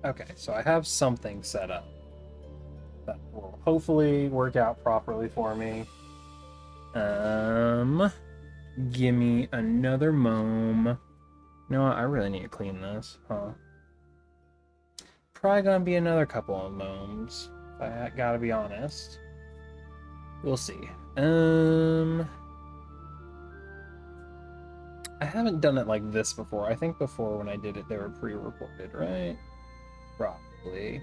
Okay, so I have something set up that will hopefully work out properly for me. Um, Give me another mome. You know what? I really need to clean this, huh? Probably gonna be another couple of momes. I gotta be honest. We'll see. I haven't done it like this before. I think before when I did it, they were pre-recorded, right? Probably.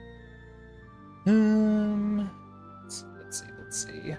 Let's see.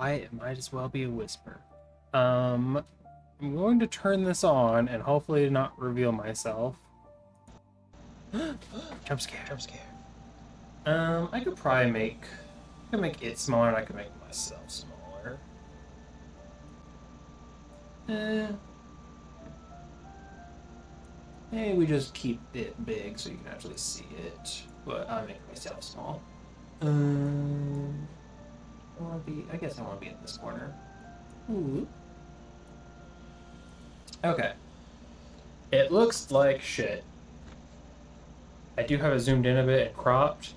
It might as well be a whisper. I'm going to turn this on and hopefully not reveal myself. Jump scare. Jump scare. I could probably make it smaller and I could make myself smaller. Maybe we just keep it big so you can actually see it, but I'll make myself small. I guess I want to be in this corner. Ooh. Okay. It looks like shit. I do have it zoomed in a bit and cropped.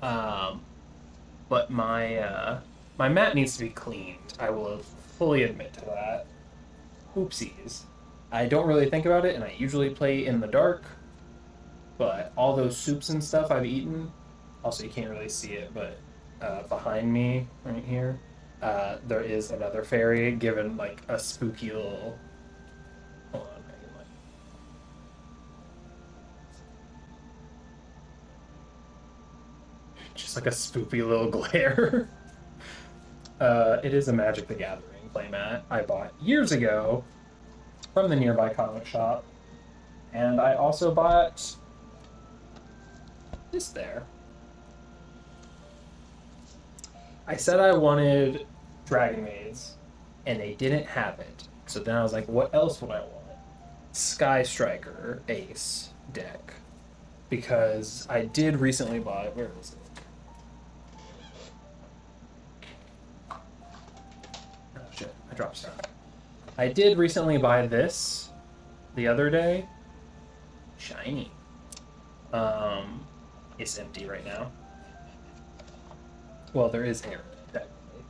But my map needs to be cleaned. I will fully admit to that. Oopsies. I don't really think about it, and I usually play in the dark. But all those soups and stuff I've eaten, also you can't really see it, but behind me, right here, there is another fairy given like a spooky little. Hold on, I can, like... just like a spoopy little glare. It is a Magic the Gathering playmat I bought years ago from the nearby comic shop, and I also bought this there. I said I wanted Dragon Maids, and they didn't have it. So then I was like, what else would I want? Sky Striker Ace deck. Because I did recently buy... Where is it? Oh shit, I dropped stuff. I did recently buy this the other day. Shiny. It's empty right now. Well, there is air, technically.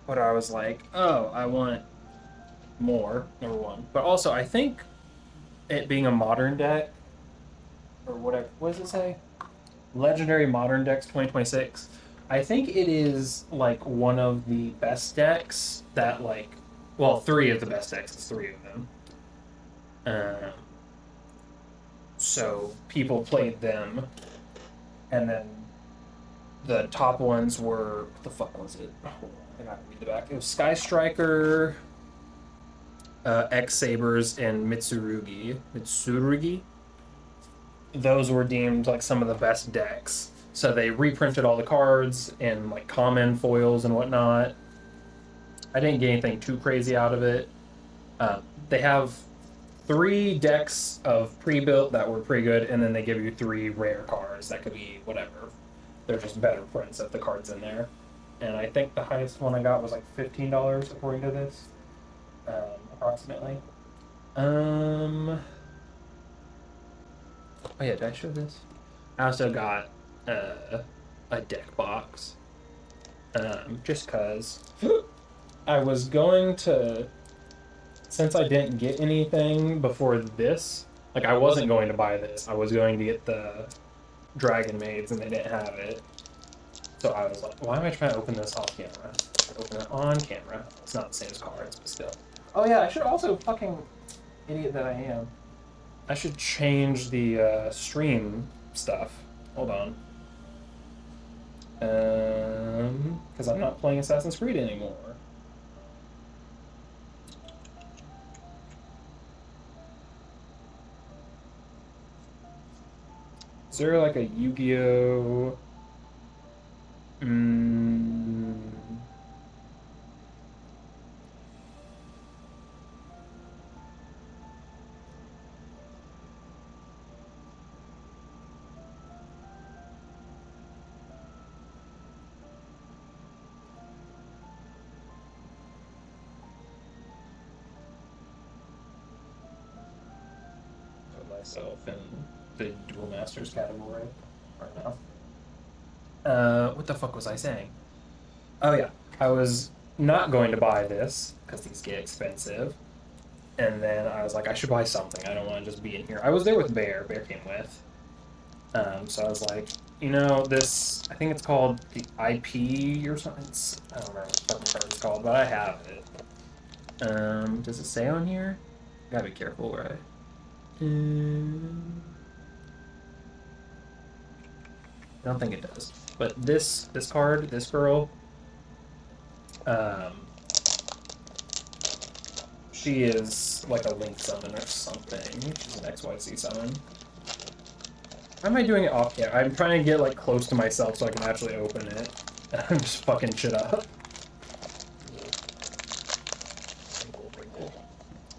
But I was like, oh, I want more, number one. But also, I think it being a modern deck, or whatever, what does it say? Legendary Modern Decks 2026. I think it is, like, one of the best decks that, like, well, three of the best decks, it's three of them. So people played them, and then the top ones were, what the fuck was it? Hold on, I gotta read the back. It was Sky Striker, X Sabers, and Mitsurugi. Those were deemed like some of the best decks. So they reprinted all the cards in like common foils and whatnot. I didn't get anything too crazy out of it. They have 3 decks of pre-built that were pretty good, and then they give you 3 rare cards that could be whatever. They're just better prints of the cards in there. And I think the highest one I got was like $15 according to this, approximately. Oh yeah, did I show this? I also got a deck box, just cause I was going to. Since I didn't get anything before this, like I wasn't going to buy this. I was going to get the Dragon Maids, and they didn't have it. So I was like, why am I trying to open this off camera? Open it on camera. It's not the same as cards, but still. Oh yeah, I should also, fucking idiot that I am, I should change the stream stuff. Hold on. Because I'm not playing Assassin's Creed anymore. Is there like a Yu-Gi-Oh? Put myself in the Dual Masters category right now. What the fuck was I saying? Oh yeah, I was not going to buy this because these get expensive, and then I was like, I should buy something. I don't want to just be in here. I was there with Bear. Bear came with. So I was like, you know, this. I think it's called the IP or something. I don't remember what the fucking card it's called, but I have it. Does it say on here? Gotta be careful, right? I don't think it does. But this card, this girl, she is like a link summon or something. She's an XYZ summon. Why am I doing it off camera? I'm trying to get like close to myself so I can actually open it. And I'm just fucking shit up.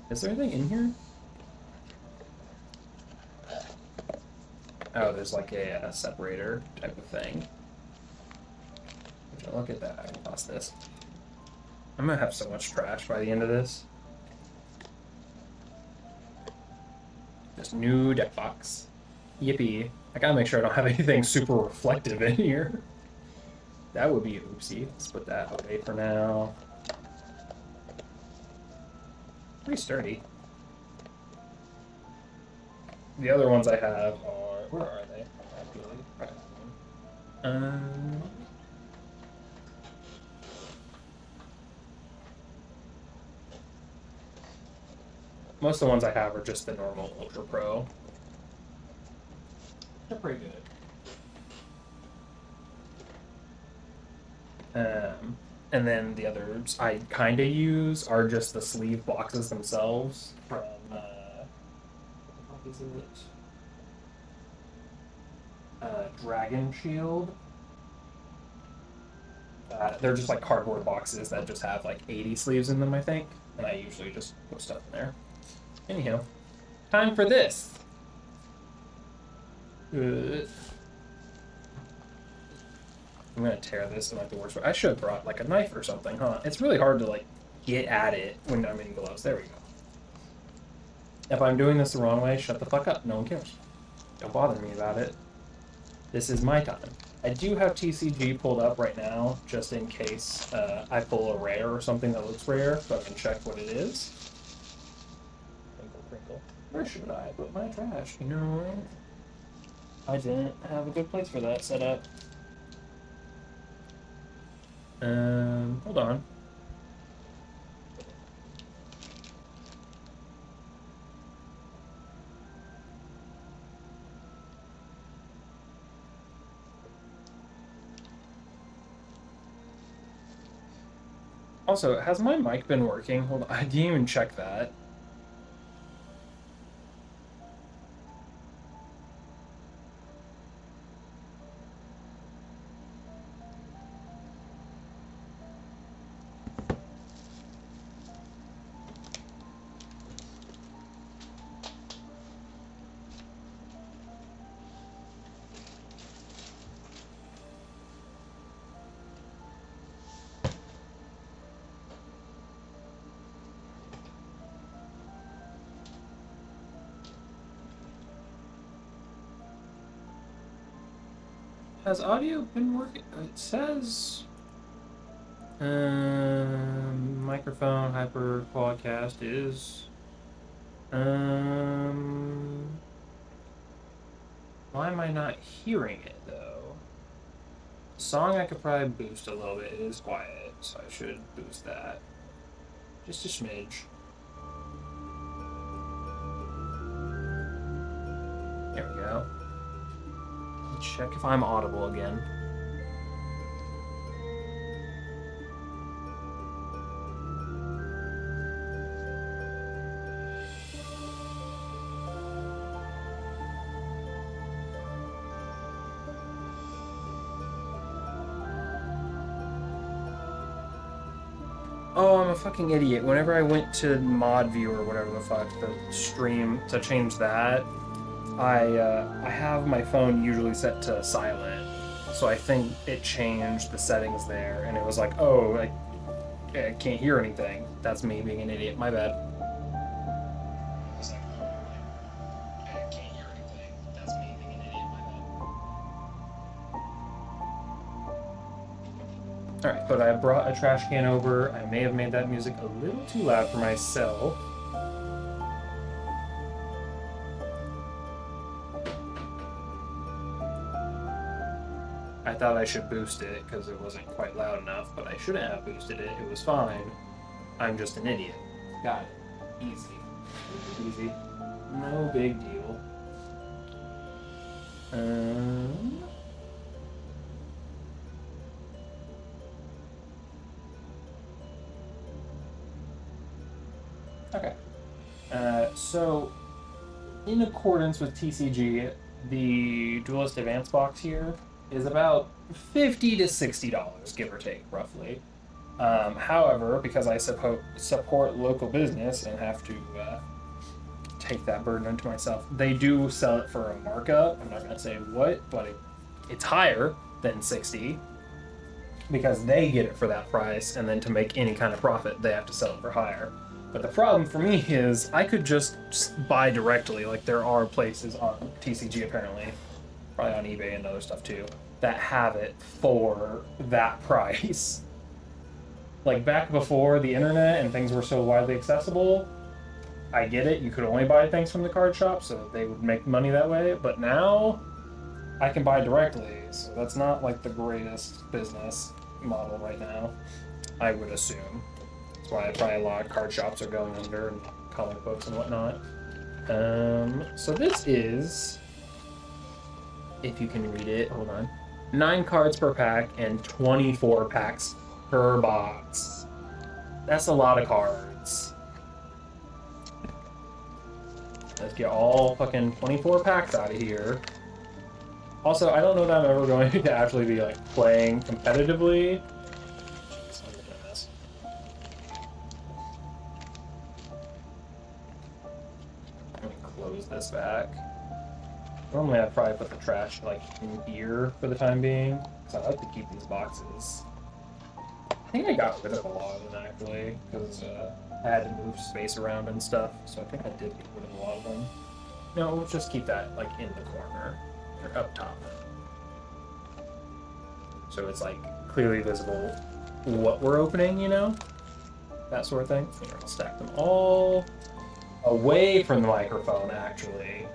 Is there anything in here? Oh, there's like a separator type of thing. Look at that, I can toss this. I'm gonna have so much trash by the end of this. This new deck box. Yippee. I gotta make sure I don't have anything super reflective in here. That would be an oopsie. Let's put that away for now. Pretty sturdy. The other ones I have are... Where are they? Most of the ones I have are just the normal Ultra Pro. They're pretty good. And then the others I kind of use are just the sleeve boxes themselves from, what is it? Dragon Shield. They're just like cardboard boxes that just have like 80 sleeves in them, I think. And I usually just put stuff in there. Anyhow, time for this. I'm gonna tear this in like the worst way. I should have brought like a knife or something, huh? It's really hard to like get at it when I'm in gloves. There we go. If I'm doing this the wrong way, shut the fuck up. No one cares. Don't bother me about it. This is my time. I do have TCG pulled up right now, just in case I pull a rare or something that looks rare, so I can check what it is. Crinkle, crinkle. Where should I put my trash? You know what? I didn't have a good place for that set up. Hold on. Also, has my mic been working? Hold on, I didn't even check that. Has audio been working? It says microphone hyper quadcast is why am I not hearing it though? Song I could probably boost a little bit. It is quiet, so I should boost that. Just a smidge. There we go. Check if I'm audible again. Oh, I'm a fucking idiot. Whenever I went to mod view or whatever the fuck, the stream, to change that, I have my phone usually set to silent, so I think it changed the settings there, and it was like, oh, I can't hear anything. That's me being an idiot. My bad. Alright, but I brought a trash can over. I may have made that music a little too loud for myself. I thought I should boost it because it wasn't quite loud enough, but I shouldn't have boosted it. It was fine. I'm just an idiot. Got it. Easy. Easy. No big deal. Okay. So, in accordance with TCG, the Duelist Advance box here is about $50 to $60, give or take, roughly. However, because I support local business and have to take that burden into myself, they do sell it for a markup. I'm not going to say what, but it's higher than 60 because they get it for that price, and then to make any kind of profit, they have to sell it for higher. But the problem for me is I could just buy directly. Like, there are places on TCG apparently, probably on eBay and other stuff too, that have it for that price. Like, back before the internet and things were so widely accessible, I get it, you could only buy things from the card shop, so they would make money that way. But now I can buy directly, so that's not like the greatest business model right now, I would assume. That's why probably a lot of card shops are going under, and comic books and whatnot. So this is, if you can read it, hold on, 9 cards per pack and 24 packs per box. That's a lot of cards. Let's get all fucking 24 packs out of here. Also, I don't know that I'm ever going to actually be like playing competitively. Let me close this back. Normally I'd probably put the trash like in here for the time being, because I like to keep these boxes. I think I got rid of a lot of them actually, because I had to move space around and stuff, so I think I did get rid of a lot of them. No, we'll just keep that like in the corner, or up top. So it's like clearly visible what we're opening, you know? That sort of thing. Here, I'll stack them all away from the microphone, actually.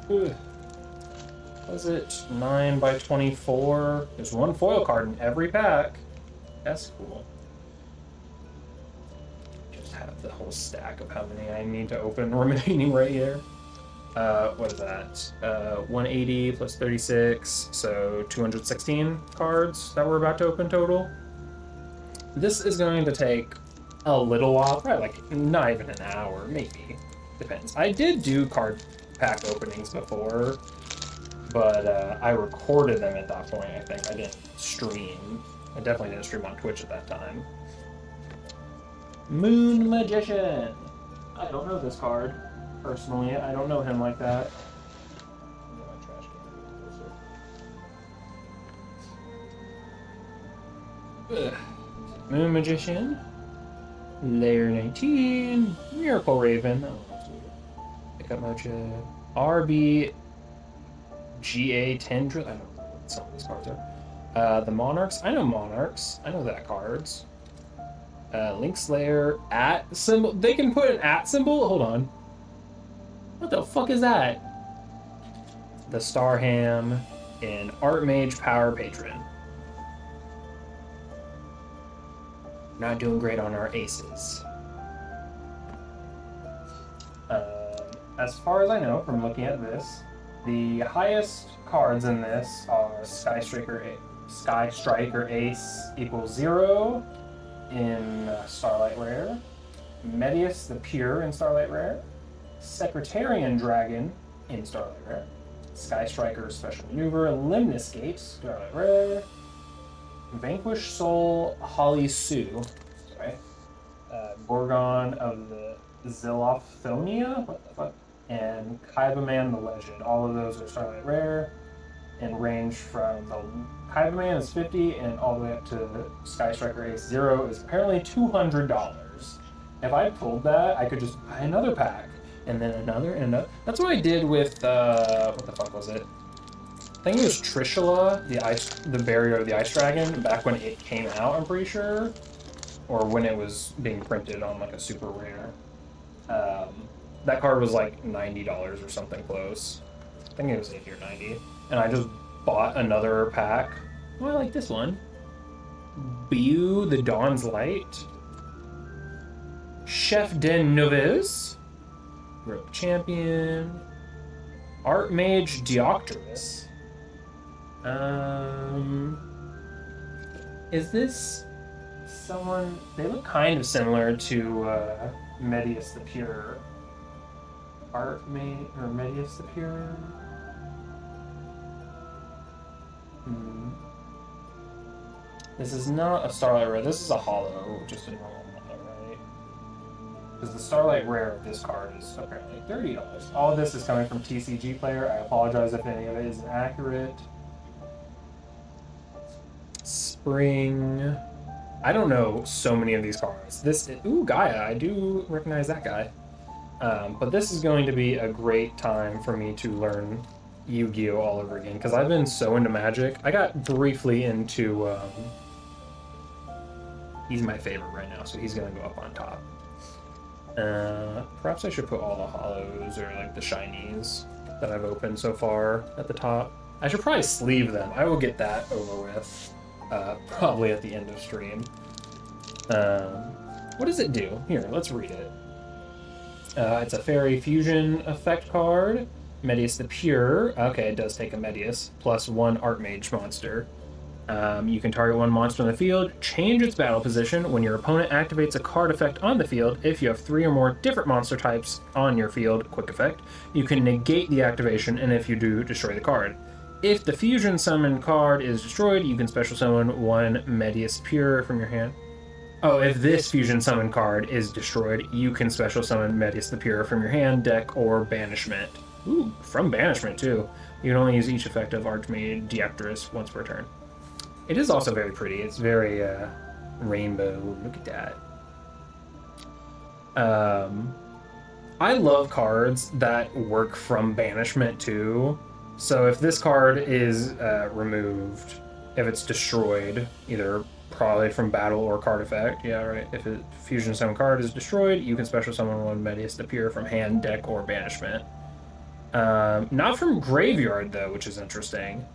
Ugh. Was it 9 by 24? There's 1 foil card in every pack. That's cool. Just have the whole stack of how many I need to open remaining right here. What is that? 180 plus 36, so 216 cards that we're about to open total. This is going to take a little while, probably like not even an hour, maybe. Depends. I did do card pack openings before, but I recorded them at that point, I think. I didn't stream. I definitely didn't stream on Twitch at that time. Moon Magician! I don't know this card. Personally, I don't know him like that. Ugh. Moon Magician. Layer 19. Miracle Raven. Oh, that's weird. Pick up Mocha. RB. GA Tendril. I don't know what some of these cards are. The Monarchs. I know Monarchs. I know that cards. Link Slayer. At symbol. They can put an at symbol? Hold on. What the fuck is that? The Starham and Archmage Power Patron. Not doing great on our aces. As far as I know from looking at this, the highest cards in this are Sky Striker Ace equals 0 in Starlight Rare, Medius the Pure in Starlight Rare, Secretarian Dragon in Starlight Rare, Sky Striker Special Maneuver, Limniscate, Starlight Rare, Vanquish Soul Holly Sue, sorry, Gorgon of the Zilophonia, what the fuck, and Kaibaman the Legend. All of those are Starlight Rare, and range from the Kaibaman is 50 and all the way up to Sky Striker Ace 0 is apparently $200. If I pulled that, I could just buy another pack. And then another and another. That's what I did with what the fuck was it? I think it was Trishula, the Barrier of the Ice Dragon, back when it came out, I'm pretty sure. Or when it was being printed on like a super rare. That card was like $90 or something close. I think it was 80 or 90. And I just bought another pack. Oh, I like this one. Biu the Dawn's Light. Chef Den Novice. Rogue Champion. Archmage Deoctarus. Is this someone. They look kind of similar to Medius the Pure. Or Medius the Pure. This is not a Starlight Rare. This is a Hollow, just a normal Hollow, right? Because the Starlight Rare of this card is apparently $30. All of this is coming from TCG Player. I apologize if any of it is inaccurate. Spring. I don't know so many of these cards. Ooh, Gaia. I do recognize that guy. But this is going to be a great time for me to learn Yu-Gi-Oh! All over again, because I've been so into Magic. I got briefly into... he's my favorite right now, so he's going to go up on top. Perhaps I should put all the hollows or like the shinies that I've opened so far at the top. I should probably sleeve them. I will get that over with probably at the end of stream. What does it do? Here, let's read it. It's a Fairy Fusion effect card. Medius the Pure. Okay, it does take a Medius, plus 1 Archmage monster. You can target one monster on the field, change its battle position when your opponent activates a card effect on the field. If you have 3 or more different monster types on your field, quick effect, you can negate the activation, and if you do, destroy the card. If the fusion summon card is destroyed, you can special summon 1 Medius Pure from your hand. Oh, if this fusion summon card is destroyed, you can special summon Medius the Pure from your hand, deck, or banishment. Ooh, from banishment too. You can only use each effect of Archmage Diepterus once per turn. It is also very pretty. It's very rainbow. Look at that. I love cards that work from banishment too. So if this card is removed, if it's destroyed, either probably from battle or card effect, yeah, right. If a fusion summon card is destroyed, you can special summon 1 Medius to appear from hand, deck, or banishment. Not from graveyard though, which is interesting.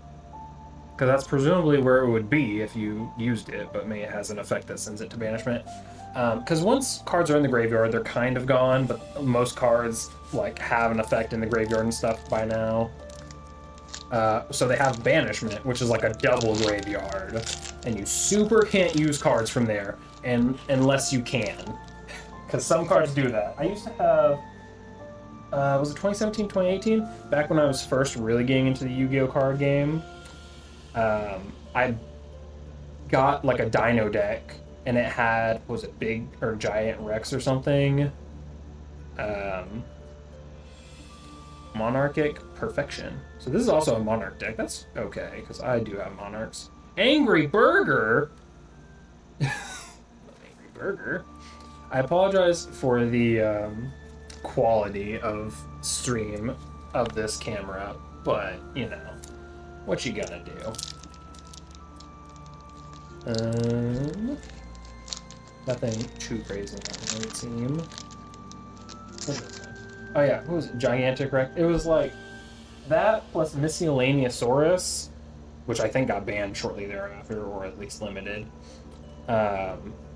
Because that's presumably where it would be if you used it, but maybe it has an effect that sends it to banishment. Because once cards are in the graveyard, they're kind of gone, but most cards like have an effect in the graveyard and stuff by now. So they have banishment, which is like a double graveyard, and you super can't use cards from there, and unless you can, because some cards do that. I used to have, was it 2017, 2018? Back when I was first really getting into the Yu-Gi-Oh card game. I got like a Dino deck, and it had, was it Big or Giant Rex or something? Monarchic Perfection. So this is also a Monarch deck. That's okay, because I do have Monarchs. Angry Burger? Angry Burger? I apologize for the quality of stream of this camera, but, you know, what you gonna do? Nothing too crazy on the team. Oh yeah, what was it? Gigantic Rex? It was like that plus Miscellaneousaurus, which I think got banned shortly thereafter, or at least limited. Ganbara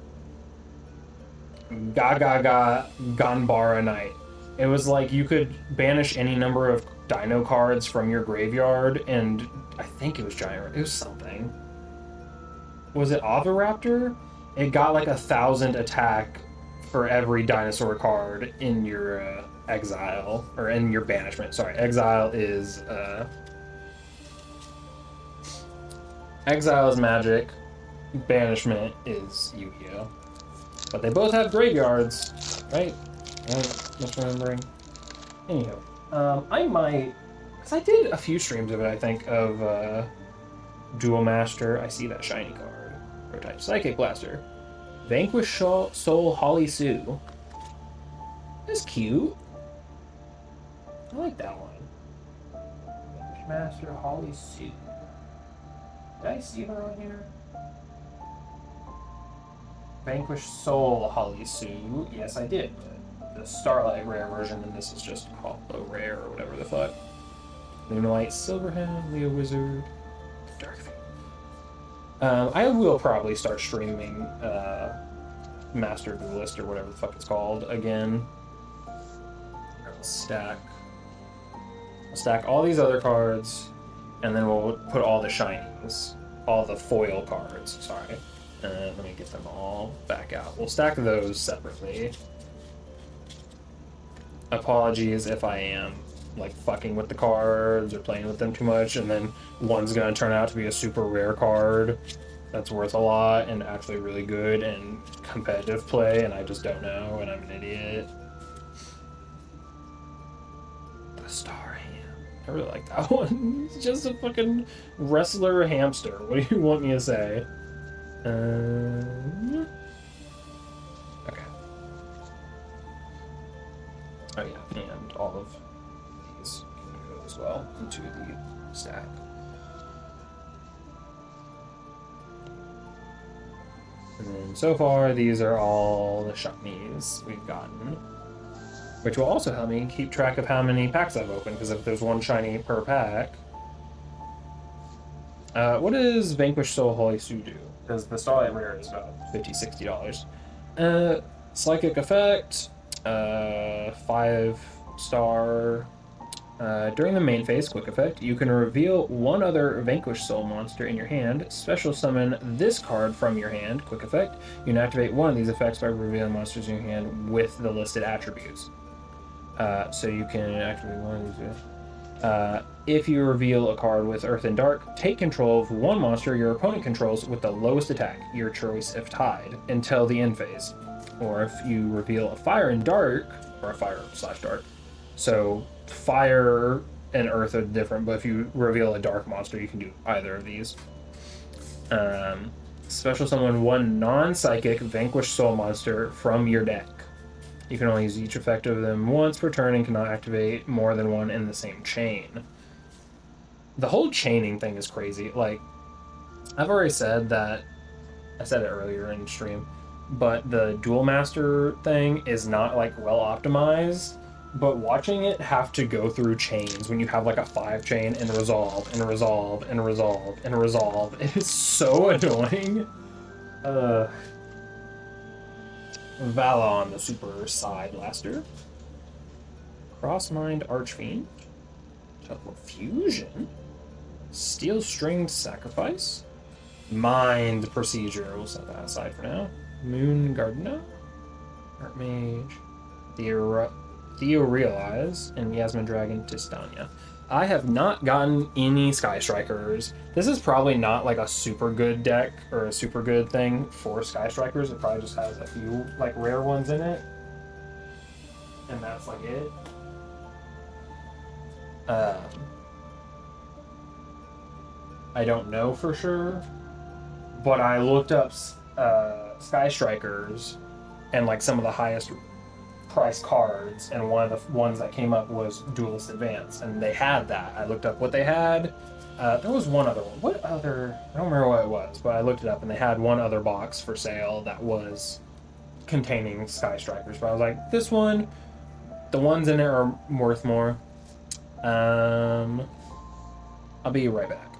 Knight. It was like you could banish any number of Dino cards from your graveyard, and I think it was Giant. It was something. Was it Oviraptor? It got like 1,000 attack for every dinosaur card in your exile, or in your banishment. Sorry, exile is Magic, banishment is Yu-Gi-Oh. But they both have graveyards, right? I'm misremembering. Anyhow, I might, because I did a few streams of it, I think, of Duel Master. I see that shiny card. Prototype Psychic Blaster. Vanquish Soul Holly Sue. That's cute. I like that one. Vanquish Master Holly Sue. Did I see her on here? Vanquish Soul Holly Sue. Yes, I did. The Starlight Rare version, and this is just Hollow Rare or whatever the fuck. Moonlight Silverhand, Leo Wizard, Dark Fiend. I will probably start streaming Master Duelist or whatever the fuck it's called again. I'll stack all these other cards, and then we'll put all the shinies, all the foil cards, sorry, Let me get them all back out. We'll stack those separately. Apologies if I am like fucking with the cards or playing with them too much, and then one's gonna turn out to be a super rare card that's worth a lot and actually really good and competitive play, and I just don't know, and I'm an idiot. The Star Ham. I really like that one. It's just a fucking wrestler hamster. What do you want me to say? Okay. Oh yeah, and all of these can go as well into the stack. And then so far, these are all the shinies we've gotten, which will also help me keep track of how many packs I've opened, because if there's one shiny per pack. What does Vanquish Soul Holy Su do? Because the Starlight Rare is about $50-$60. Psychic Effect, 5-star. During the main phase, quick effect, you can reveal one other Vanquish Soul monster in your hand, special summon this card from your hand, quick effect. You can activate one of these effects by revealing monsters in your hand with the listed attributes. So you can activate one of these. If you reveal a card with Earth and Dark, take control of one monster your opponent controls with the lowest attack, your choice if tied, until the end phase. Or if you reveal a Fire and Dark, or a Fire/Dark. So Fire and Earth are different, but if you reveal a Dark monster, you can do either of these. Special summon one non-psychic Vanquish Soul monster from your deck. You can only use each effect of them once per turn and cannot activate more than one in the same chain. The whole chaining thing is crazy. Like, I've already said that, I said it earlier in stream, but the Duel Master thing is not like well optimized, but watching it have to go through chains when you have like a 5-chain and resolve and resolve and resolve and resolve, it is so annoying. Valon, the super side blaster. Crossmind Archfiend. Teleport Fusion. Steel Stringed Sacrifice. Mind Procedure. We'll set that aside for now. Moon Gardener. Archmage. Theo Realize. And Yasmin Dragon Tistania. I have not gotten any Sky Strikers. This is probably not like a super good deck or a super good thing for Sky Strikers. It probably just has a few like rare ones in it. And that's like it. I don't know for sure, but I looked up Sky Strikers and like some of the highest price cards, and one of the ones that came up was Duelist Advance, and they had that. I looked up what they had. There was one other one. What other? I don't remember what it was, but I looked it up, and they had one other box for sale that was containing Sky Strikers. But I was like, this one, the ones in it are worth more. I'll be right back.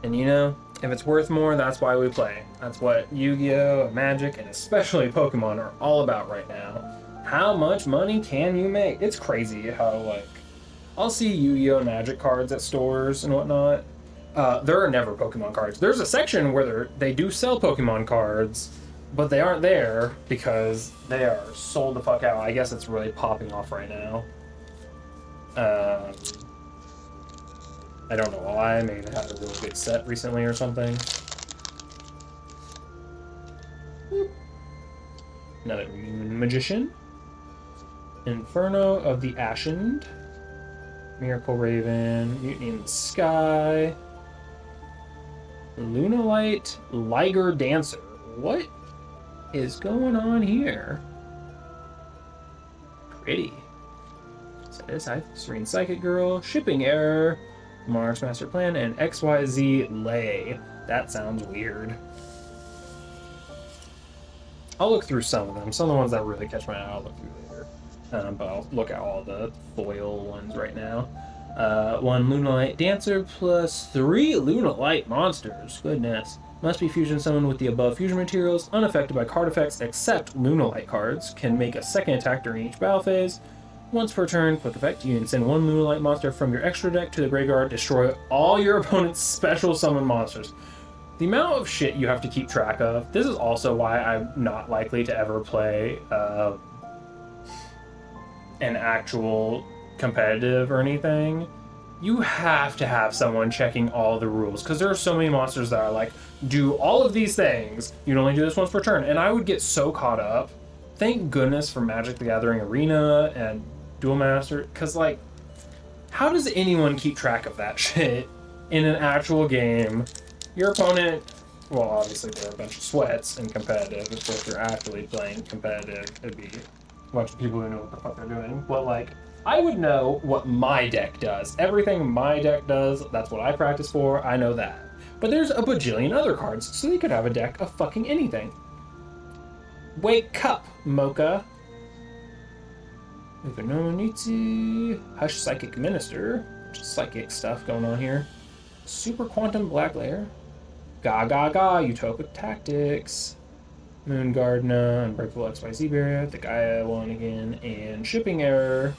And you know, if it's worth more, that's why we play. That's what Yu-Gi-Oh!, Magic, and especially Pokemon are all about right now. How much money can you make? It's crazy how, like, I'll see Yu-Gi-Oh! Magic cards at stores and whatnot. There are never Pokemon cards. There's a section where they do sell Pokemon cards, but they aren't there because they are sold the fuck out. I guess it's really popping off right now. I don't know why. Maybe they had a really good set recently or something. Another Magician. Inferno of the Ashened. Miracle Raven. Mutiny in the Sky. Lunalight Liger Dancer. What is going on here? Pretty. So this Serene Psychic Girl. Shipping Error. Mars Master Plan, and XYZ Lay. That sounds weird. I'll look through some of them. Some of the ones that really catch my eye, I'll look through later. But I'll look at all the foil ones right now. One Lunalight Dancer plus 3 Lunalight monsters. Goodness. Must be fusion summoned with the above fusion materials, unaffected by card effects except Lunalight cards. Can make a second attack during each battle phase. Once per turn, quick effect, you can send 1 Lunalight monster from your extra deck to the graveyard, destroy all your opponent's special summon monsters. The amount of shit you have to keep track of. This is also why I'm not likely to ever play an actual competitive or anything. You have to have someone checking all the rules, because there are so many monsters that are like, do all of these things, you can only do this once per turn, and I would get so caught up. Thank goodness for Magic the Gathering Arena and Duel Master, because like, how does anyone keep track of that shit in an actual game? Your opponent, well, obviously they're a bunch of sweats in competitive. If you're actually playing competitive, it'd be a bunch of people who know what the fuck they're doing. But like, I would know what my deck does. Everything my deck does, that's what I practice for, I know that. But there's a bajillion other cards, so they could have a deck of fucking anything. Wake up, Mocha. Ukonomitsu, Hush Psychic Minister, which is psychic stuff going on here. Super Quantum Black Layer. Gaga, Utopic Tactics. Moon Gardener, Unbreakable XYZ Barrier, the Gaia one again, and Shipping Error.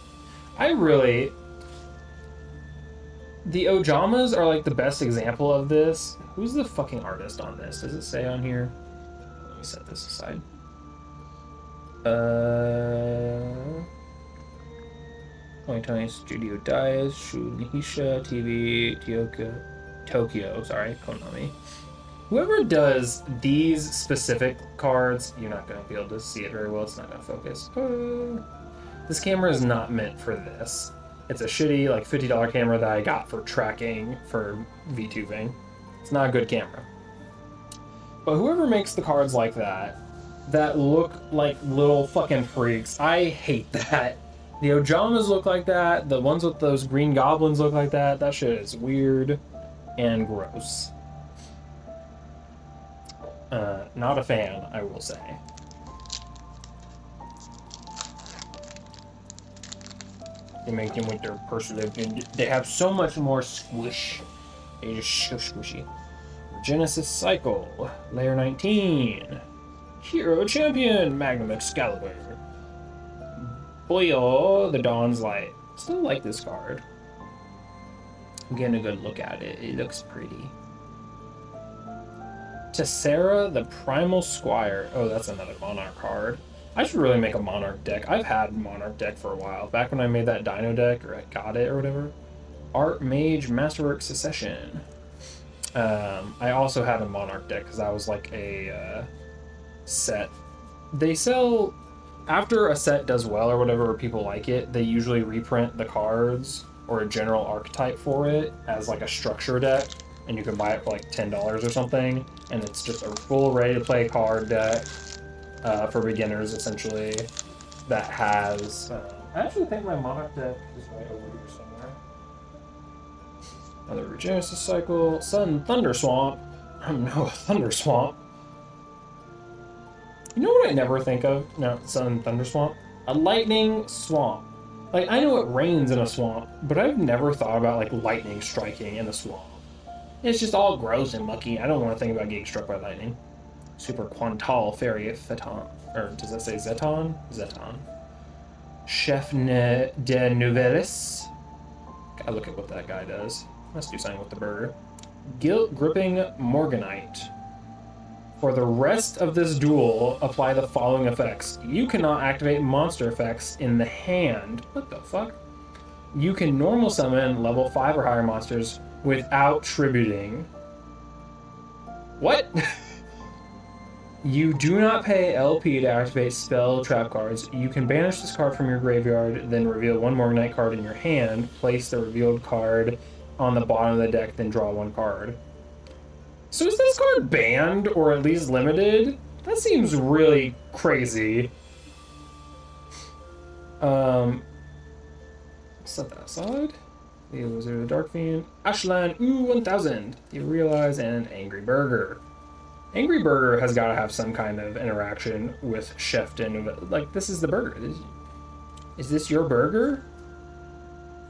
The Ojamas are like the best example of this. Who's the fucking artist on this? Does it say on here? Let me set this aside. Tony Studio Dice, Shu Nihisha, TV, Tokyo, sorry, Konami. Whoever does these specific cards, you're not going to be able to see it very well, it's not going to focus. This camera is not meant for this. It's a shitty, like, $50 camera that I got for tracking for VTubing. It's not a good camera. But whoever makes the cards like that look like little fucking freaks, I hate that. The Ojamas look like that, the ones with those green goblins look like that. That shit is weird and gross. Not a fan, I will say. They make them with their personal, they have so much more squish. They're just so squishy. Genesis Cycle, Layer 19. Hero Champion, Magnum Excalibur. Boyo, the Dawn's Light. Still like this card. I'm getting a good look at it. It looks pretty. Tessera, the Primal Squire. Oh, that's another Monarch card. I should really make a Monarch deck. I've had Monarch deck for a while. Back when I made that Dino deck, or I got it or whatever. Art Mage Masterwork Secession. I also had a Monarch deck because that was like a set. They sell, after a set does well or whatever, or people like it, they usually reprint the cards or a general archetype for it as like a structure deck. And you can buy it for like $10 or something, and it's just a full ready-to-play card deck for beginners, essentially, that has... I actually think my Monarch deck is right over here somewhere. Another Regenesis Cycle, Sun Thunder Swamp. No, Thunder Swamp. You know what I never think of? No, Sun Thunder Swamp? A Lightning Swamp. Like, I know it rains in a swamp, but I've never thought about, like, lightning striking in a swamp. It's just all gross and mucky. I don't want to think about getting struck by lightning. Super Quantal Fairy Phaeton. Or does that say Zeton? Zeton. Chef de Nouvelles. Gotta look at what that guy does. Must do something with the burger. Guilt Gripping Morganite. For the rest of this duel, apply the following effects. You cannot activate monster effects in the hand. What the fuck? You can normal summon level 5 or higher monsters without tributing. What? You do not pay LP to activate spell trap cards. You can banish this card from your graveyard, then reveal one Morganite card in your hand, place the revealed card on the bottom of the deck, then draw one card. So is this card banned, or at least limited? That seems really crazy. Set that aside. The Wizard of the Dark Fiend. Ashlan U1000. The Realize and Angry Burger. Angry Burger has got to have some kind of interaction with Chef de Nouvelle. Like, this is the burger. Is this your burger?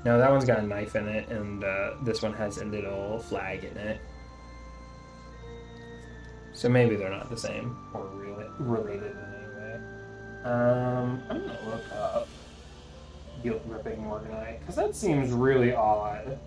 No, that one's got a knife in it, and this one has a little flag in it. So maybe they're not the same or related in any way. I'm gonna look up guilt ripping Morganite because that seems really odd.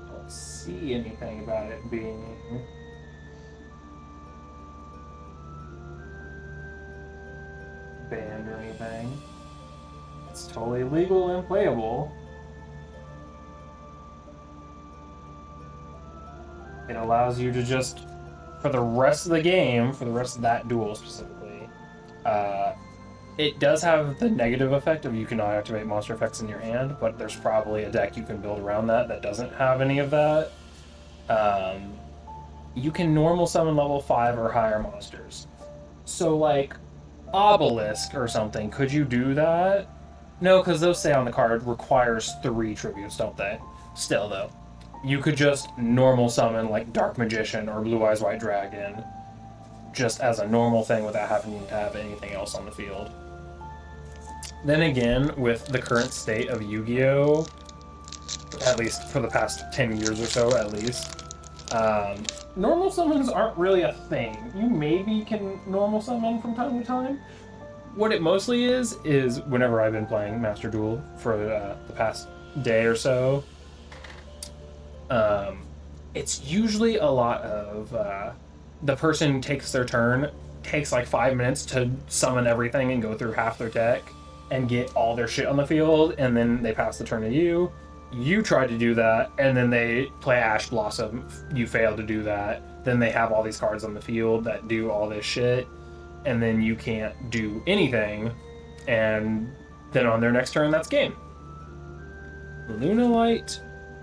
Don't see anything about it being banned or anything. It's totally legal and playable. It allows you to just, for the rest of the game, for the rest of that duel specifically, it does have the negative effect of you cannot activate monster effects in your hand, but there's probably a deck you can build around that doesn't have any of that. You can normal summon level 5 or higher monsters. So, like, Obelisk or something, could you do that? No, because those say on the card requires 3 tributes, don't they? Still, though. You could just normal summon, like, Dark Magician or Blue Eyes White Dragon, just as a normal thing without having to have anything else on the field. Then again, with the current state of Yu-Gi-Oh!, at least for the past 10 years or so, at least, normal summons aren't really a thing. You maybe can normal summon from time to time. What it mostly is whenever I've been playing Master Duel for the past day or so, it's usually a lot of the person takes their turn, takes like 5 minutes to summon everything and go through half their deck and get all their shit on the field, and then they pass the turn to you. You try to do that, and then they play Ash Blossom. You fail to do that. Then they have all these cards on the field that do all this shit, and then you can't do anything, and then on their next turn, that's game. Lunalight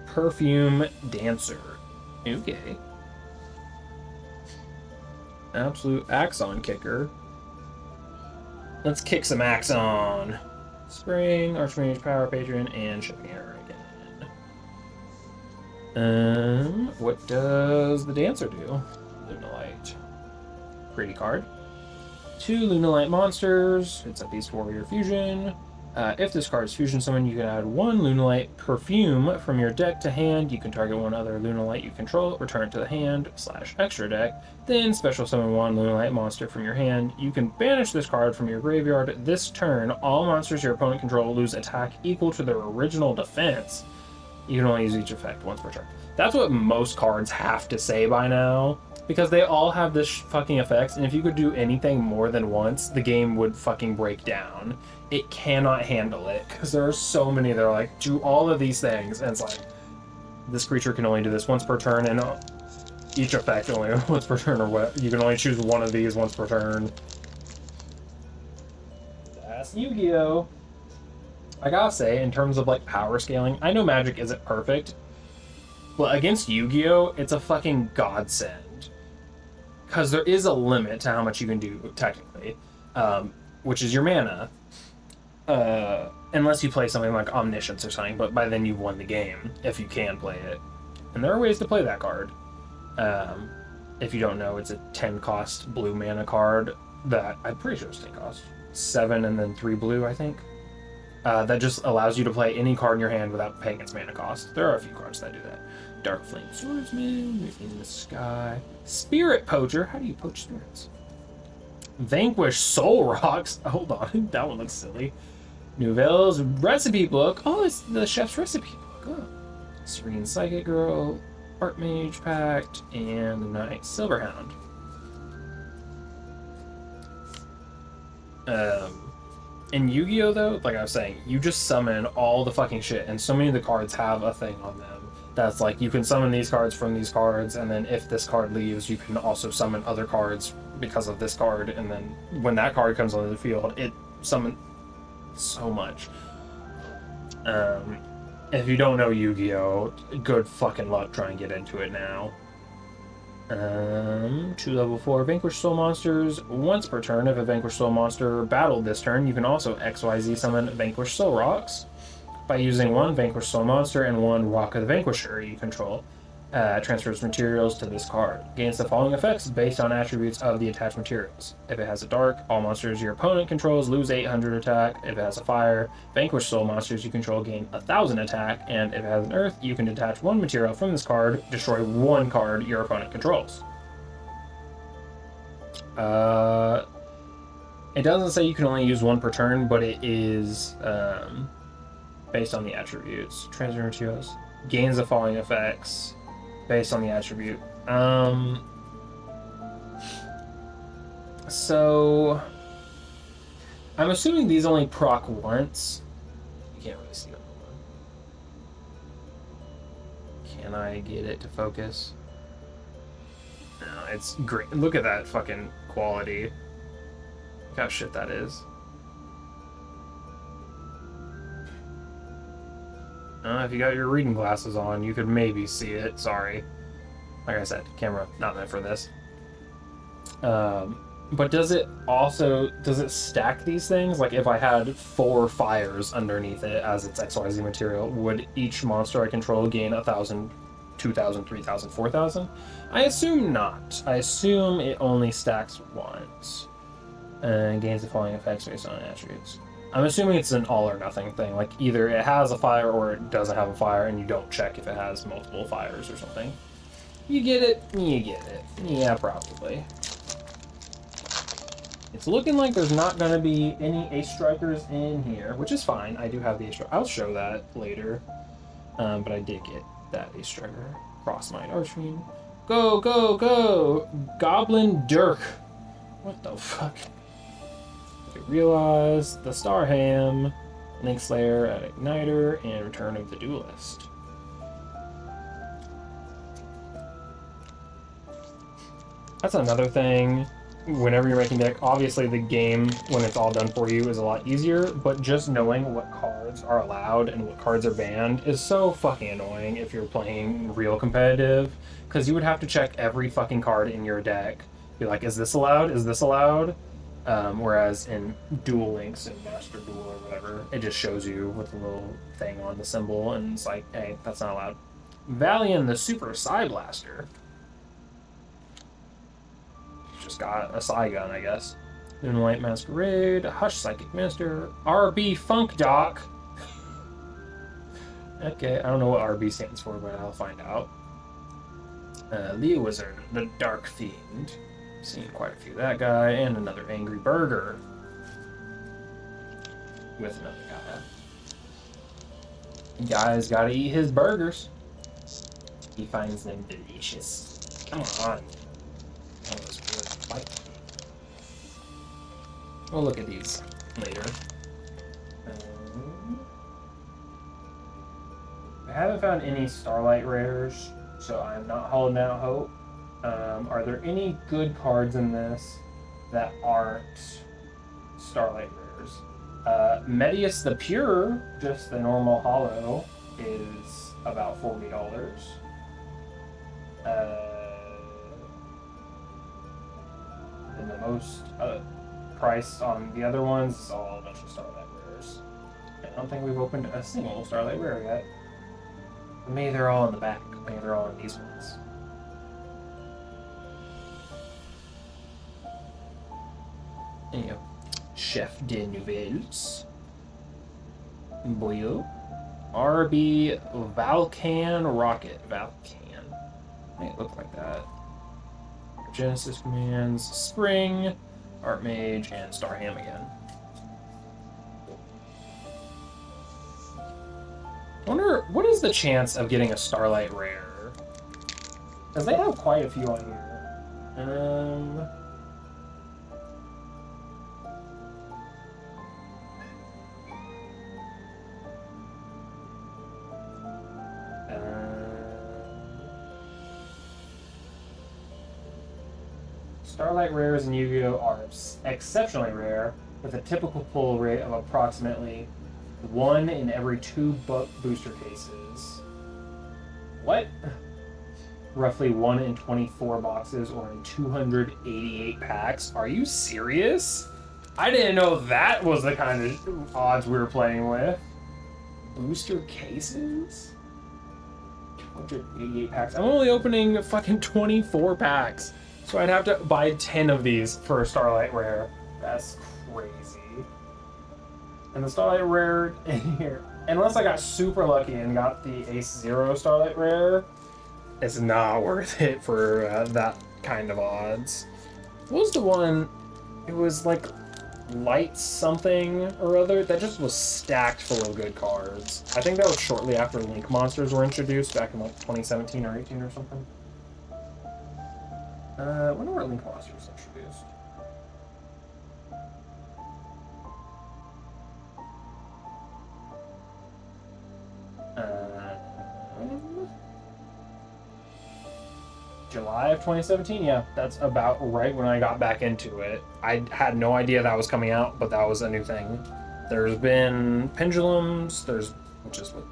Perfume Dancer. Okay. Absolute Axon Kicker. Let's kick some Axon. Spring, Archmage, Power Patron, and Shipping Error again. What does the Dancer do? Lunalight. Pretty card. 2 Lunalight monsters. It's a Beast Warrior Fusion. If this card is fusion summoned, you can add 1 Lunalight Perfume from your deck to hand. You can target one other Lunalight you control, return it to the hand / extra deck, then special summon 1 Lunalight monster from your hand. You can banish this card from your graveyard. This turn, all monsters your opponent controls lose attack equal to their original defense. You can only use each effect once per turn. That's what most cards have to say by now, because they all have this fucking effects, and if you could do anything more than once, the game would fucking break down. It cannot handle it, because there are so many that are like, do all of these things, and it's like, this creature can only do this once per turn, and each effect only once per turn, or what? You can only choose one of these once per turn. That's Yu-Gi-Oh! I gotta say, in terms of like power scaling, I know Magic isn't perfect, but against Yu-Gi-Oh! It's a fucking godsend. Because there is a limit to how much you can do, technically, which is your mana. Unless you play something like Omniscience or something, but by then you've won the game, if you can play it. And there are ways to play that card. If you don't know, it's a 10 cost blue mana card that, I'm pretty sure it's 10 cost. 7 and then 3 blue, I think. That just allows you to play any card in your hand without paying its mana cost. There are a few cards that do that. Dark Flame Swordsman, in the Sky. Spirit Poacher, how do you poach spirits? Vanquish Soul Rocks, hold on, that one looks silly. Nouvelle's Recipe Book, oh, it's the chef's recipe book, oh. Serene Psychic Girl, Archmage Pact, and the Night Silverhound. In Yu-Gi-Oh! Though, like I was saying, you just summon all the fucking shit, and so many of the cards have a thing on them that's like, you can summon these cards from these cards, and then if this card leaves, you can also summon other cards because of this card, and then when that card comes onto the field, it summons so much. If you don't know Yu-Gi-Oh!, good fucking luck trying to get into it now. 2 level 4 Vanquish Soul Monsters. Once per turn, if a Vanquish Soul Monster battled this turn, you can also XYZ summon Vanquish Soul Rocks by using 1 Vanquish Soul Monster and 1 Rock of the Vanquisher you control. Transfers materials to this card. Gains the following effects based on attributes of the attached materials. If it has a dark, all monsters your opponent controls lose 800 attack. If it has a fire, Vanquish Soul monsters you control gain 1000 attack. And if it has an earth, you can detach 1 material from this card, destroy 1 card your opponent controls. It doesn't say you can only use 1 per turn, but it is based on the attributes. Transfer materials. Gains the following effects based on the attribute. So I'm assuming these only proc once. You can't really see them. Can I get it to focus? No, it's great. Look at that fucking quality. Look how shit that is. If you got your reading glasses on, you could maybe see it. Sorry. Like I said, camera not meant for this. But does it stack these things? Like if I had 4 fires underneath it as its XYZ material, would each monster I control gain 1,000, 2,000, 3,000, 4,000? I assume not. I assume it only stacks once. And gains the following effects based on attributes. I'm assuming it's an all or nothing thing. Like either it has a fire or it doesn't have a fire, and you don't check if it has multiple fires or something. You get it? You get it. Yeah, probably. It's looking like there's not going to be any Ace Strikers in here, which is fine. I do have the Ace Striker. I'll show that later. But I did get that Ace Striker. Frostmind Archfiend. Go, go, go! Goblin Dirk. What the fuck? Realize, the Starham, Link Slayer at Igniter, and Return of the Duelist. That's another thing. Whenever you're making deck, obviously the game, when it's all done for you, is a lot easier, but just knowing what cards are allowed and what cards are banned is so fucking annoying if you're playing real competitive, because you would have to check every fucking card in your deck. Be like, is this allowed? Is this allowed? Whereas in Duel Links and Master Duel or whatever, it just shows you with a little thing on the symbol, and it's like, hey, that's not allowed. Valiant the Super Psy Blaster. Just got a Psy gun, I guess. Moonlight Masquerade, Hush Psychic Minister, RB Funk Doc. Okay, I don't know what RB stands for, but I'll find out. Leo Wizard, the Dark Fiend. Seen quite a few of that guy, and another Angry Burger with another guy. Guy's gotta eat his burgers. He finds them delicious. Come on. That was good. We'll look at these later. I haven't found any Starlight rares, so I'm not holding out hope. Are there any good cards in this that aren't Starlight rares? Medius the Pure, just the normal holo, is about $40. And the most price on the other ones is all a bunch of Starlight rares. I don't think we've opened a single Starlight rare yet. Maybe they're all in the back. Maybe they're all in these ones. There you go. Chef de Nouvelles. Boyo. RB Valkan Rocket. Valkan. Might look like that. Genesis commands. Spring. Archmage. And Starham again. I wonder, what is the chance of getting a Starlight rare? Because they have quite a few on here. Starlight rares in Yu-Gi-Oh! Are exceptionally rare, with a typical pull rate of approximately 1 in every 2 booster cases. What? roughly 1 in 24 boxes or in 288 packs. Are you serious? I didn't know that was the kind of odds we were playing with. Booster cases? 288 packs. I'm only opening fucking 24 packs. So I'd have to buy 10 of these for a Starlight Rare. That's crazy. And the Starlight Rare in here, unless I got super lucky and got the Ace Zero Starlight Rare, it's not worth it for that kind of odds. What was the one? It was like Light something or other that just was stacked full of good cards. I think that was shortly after Link Monsters were introduced back in like 2017 or 18 or something. When were Link Monsters introduced? July of 2017? Yeah, that's about right when I got back into it. I had no idea that was coming out, but that was a new thing. There's been pendulums, which is what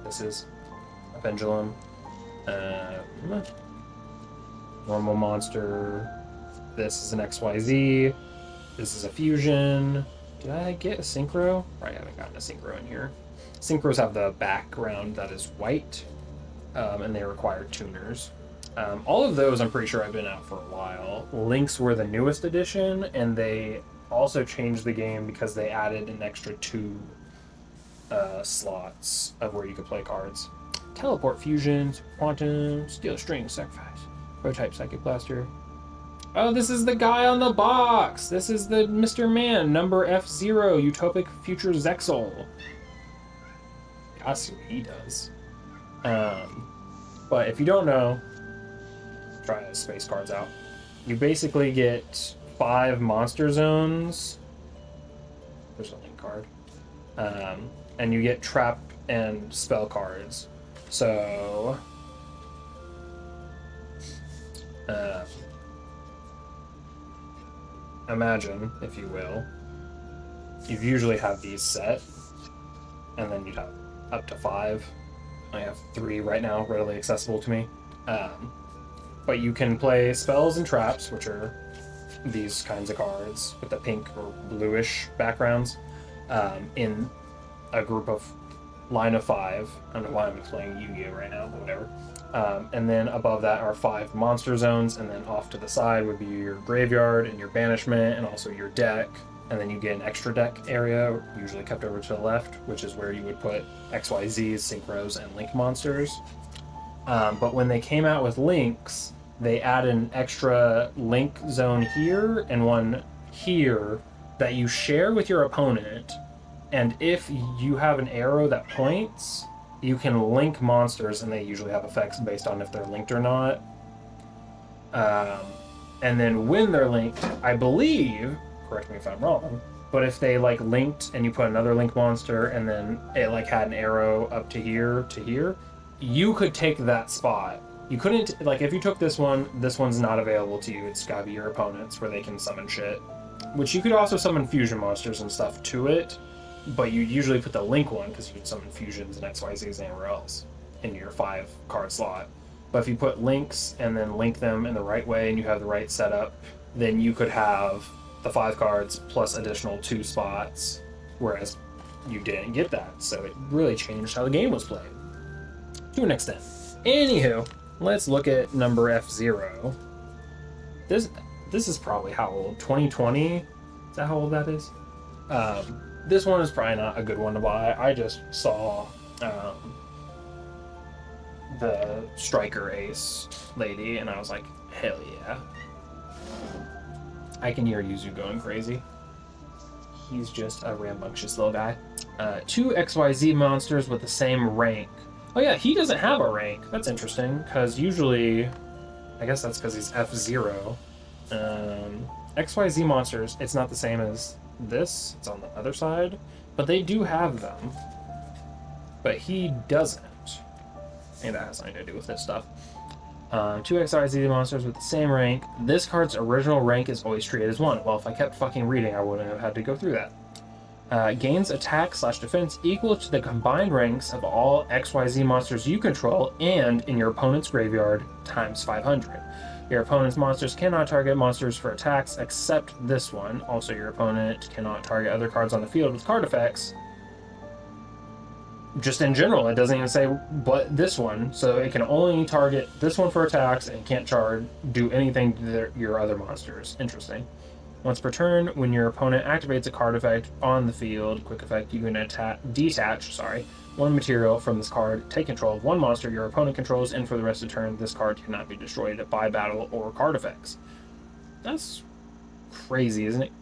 this is, a pendulum. Normal monster. This is an XYZ. This is a fusion. Did I get a synchro? Probably haven't gotten a synchro in here. Synchros have the background that is white. And they require tuners. All of those I'm pretty sure have been out for a while. Links were the newest edition, and they also changed the game because they added an extra 2 slots of where you could play cards. Teleport fusions, quantum, steel string, sacrifice, prototype psychic blaster. Oh, this is the guy on the box! This is the Mr. Man, number F0, Utopic Future Zexal. I see what he does. But if you don't know, try the space cards out. You basically get 5 monster zones. There's a link card. And you get trap and spell cards. So, imagine, if you will, you usually have these set, and then you'd have up to 5. I have 3 right now, readily accessible to me. But you can play spells and traps, which are these kinds of cards with the pink or bluish backgrounds, in a group of line of 5. I don't know why I'm explaining Yu-Gi-Oh right now, but whatever. And then above that are 5 monster zones, and then off to the side would be your graveyard and your banishment, and also your deck. And then you get an extra deck area, usually kept over to the left, which is where you would put XYZs, Synchros, and Link monsters. But when they came out with Links, they added an extra Link zone here and one here that you share with your opponent. And if you have an arrow that points, you can link monsters, and they usually have effects based on if they're linked or not. And then when they're linked, I believe, correct me if I'm wrong, but if they like linked and you put another link monster and then it like had an arrow up to here, you could take that spot. You couldn't, like if you took this one's not available to you. It's gotta be your opponents where they can summon shit. Which you could also summon fusion monsters and stuff to it, but you usually put the link one because you could summon fusions and XYZs anywhere else in your 5 card slot. But if you put links and then link them in the right way and you have the right setup, then you could have the 5 cards plus additional 2 spots, whereas you didn't get that. So it really changed how the game was played to an extent. Anywho, let's look at number F0. This is probably how old? 2020? Is that how old that is? This one is probably not a good one to buy. I just saw the Striker Ace lady, and I was like, hell yeah. I can hear Yuzu going crazy. He's just a rambunctious little guy. 2 XYZ monsters with the same rank. Oh yeah, he doesn't have a rank. That's interesting, because usually, I guess that's because he's F0. XYZ monsters, it's not the same as this. It's on the other side. But they do have them. But he doesn't. And that has something to do with this stuff. 2 XYZ monsters with the same rank. This card's original rank is always treated as 1. Well, if I kept fucking reading, I wouldn't have had to go through that. Gains attack/defense equal to the combined ranks of all XYZ monsters you control and in your opponent's graveyard times 500. Your opponent's monsters cannot target monsters for attacks except this one. Also, your opponent cannot target other cards on the field with card effects. Just in general, it doesn't even say but this one, so it can only target this one for attacks and can't do anything to your other monsters. Interesting. Once per turn, when your opponent activates a card effect on the field, quick effect, you can detach one material from this card, take control of one monster your opponent controls, and for the rest of the turn, this card cannot be destroyed by battle or card effects. That's crazy, isn't it?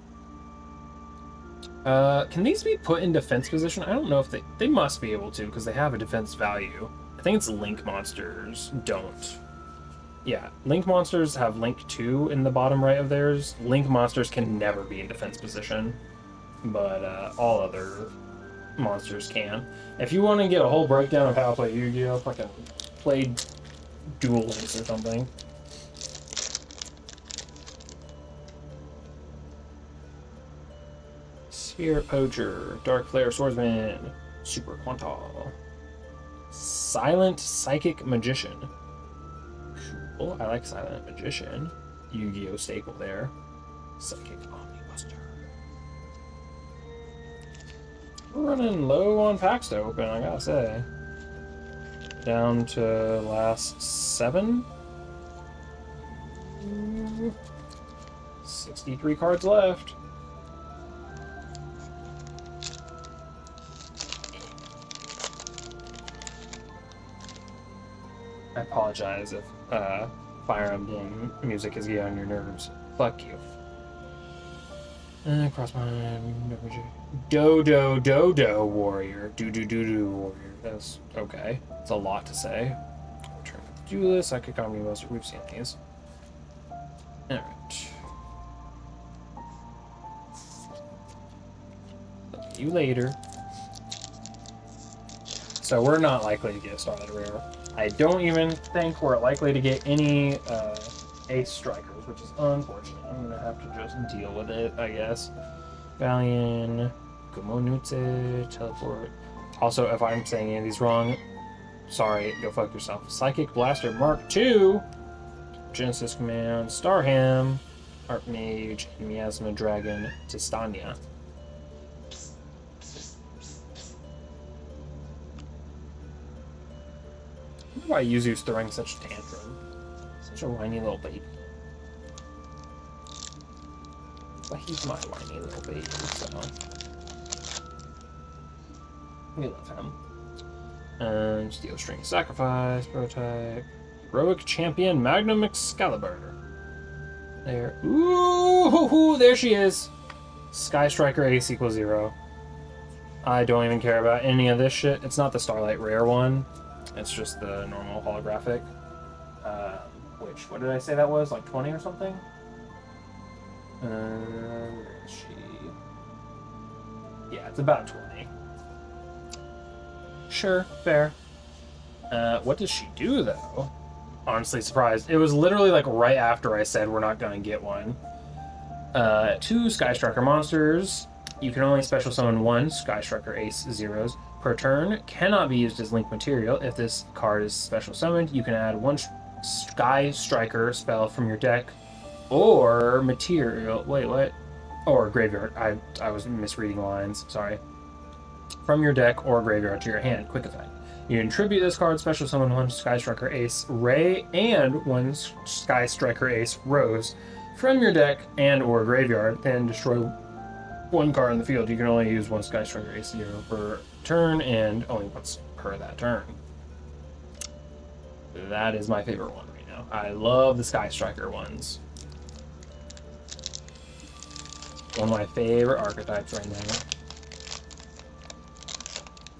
Can these be put in defense position? I don't know if they must be able to, because they have a defense value. I think it's Link monsters don't. Yeah, Link monsters have Link 2 in the bottom right of theirs. Link monsters can never be in defense position, but all other monsters can. If you want to get a whole breakdown of how to play Yu-Gi-Oh! Fucking play Duelist or something. Sphere Poacher, Dark Flare Swordsman, Super Quantal, Silent Psychic Magician. Oh, I like Silent Magician. Yu-Gi-Oh! Staple there. Psychic Omnibuster. We're running low on packs to open, I gotta say. Down to last 7. 63 cards left. I apologize if Fire Emblem music is getting on your nerves. Fuck you. Cross my Dodo warrior. Do warrior. That's okay. It's a lot to say. Return to Duelist, Psychic Omnibuster. We've seen these. Alright. Look at you later. So we're not likely to get Starlight Rare. I don't even think we're likely to get any Ace Strikers, which is unfortunate. I'm gonna have to just deal with it, I guess. Valiant, Gomonutse, Teleport. Also, if I'm saying any of these wrong, sorry, go fuck yourself. Psychic Blaster Mark II, Genesis Command, Starham, Archmage, and Miasma Dragon, Tistania. Why Yuzu's throwing such a tantrum? Such a whiny little baby. But he's my whiny little baby, so we love him. And Steel String Sacrifice, Prototype, Heroic Champion, Magnum Excalibur. There. Ooh, there she is. Sky Striker Ace equals 0. I don't even care about any of this shit. It's not the Starlight Rare one. It's just the normal holographic. Which, what did I say that was? Like 20 or something? Where is she? Yeah, it's about 20. Sure, fair. What does she do, though? Honestly surprised. It was literally like right after I said we're not gonna get one. 2 Sky Striker monsters. You can only special summon 1 Sky Striker Ace Zeros per turn. Cannot be used as link material. If this card is special summoned, you can add 1 Sky Striker spell from your deck or material. Wait, what? Or graveyard. I was misreading lines. Sorry. From your deck or graveyard to your hand. Quick effect. You can tribute this card, special summon 1 Sky Striker Ace Ray and 1 Sky Striker Ace Rose from your deck and or graveyard, then destroy 1 card in the field. You can only use 1 Sky Striker Ace 0 per turn and only once per that turn. That is my favorite one right now. I love the Sky Striker ones. One of my favorite archetypes right now.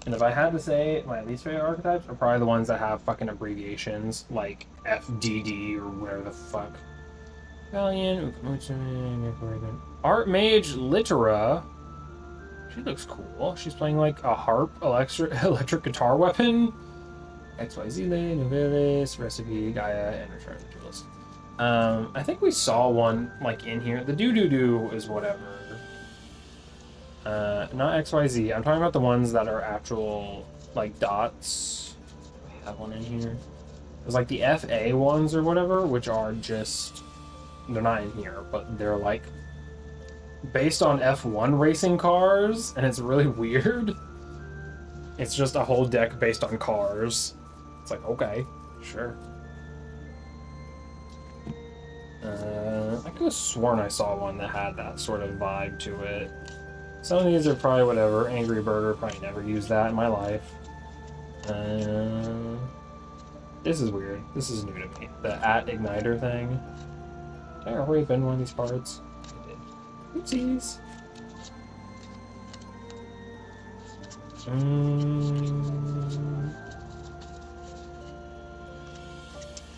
And if I had to say my least favorite archetypes are probably the ones that have fucking abbreviations like FDD or whatever the fuck. Valiant, Archmage Littera. She looks cool. She's playing like a harp, electric guitar weapon. XYZ, Novelis, Recipe, Gaia, and Return to Duelist. I think we saw one like in here. The do is whatever. Not XYZ. I'm talking about the ones that are actual, like, dots. I have one in here. There's, like, the FA ones or whatever, which are just... They're not in here, but they're, like, based on F1 racing cars, and it's really weird. It's just a whole deck based on cars. It's like, okay, sure. I could have sworn I saw one that had that sort of vibe to it. Some of these are probably whatever. Angry Burger, probably never used that in my life. This is weird. This is new to me. The @Igniter thing. Did I already been one of these cards? I did. Oopsies.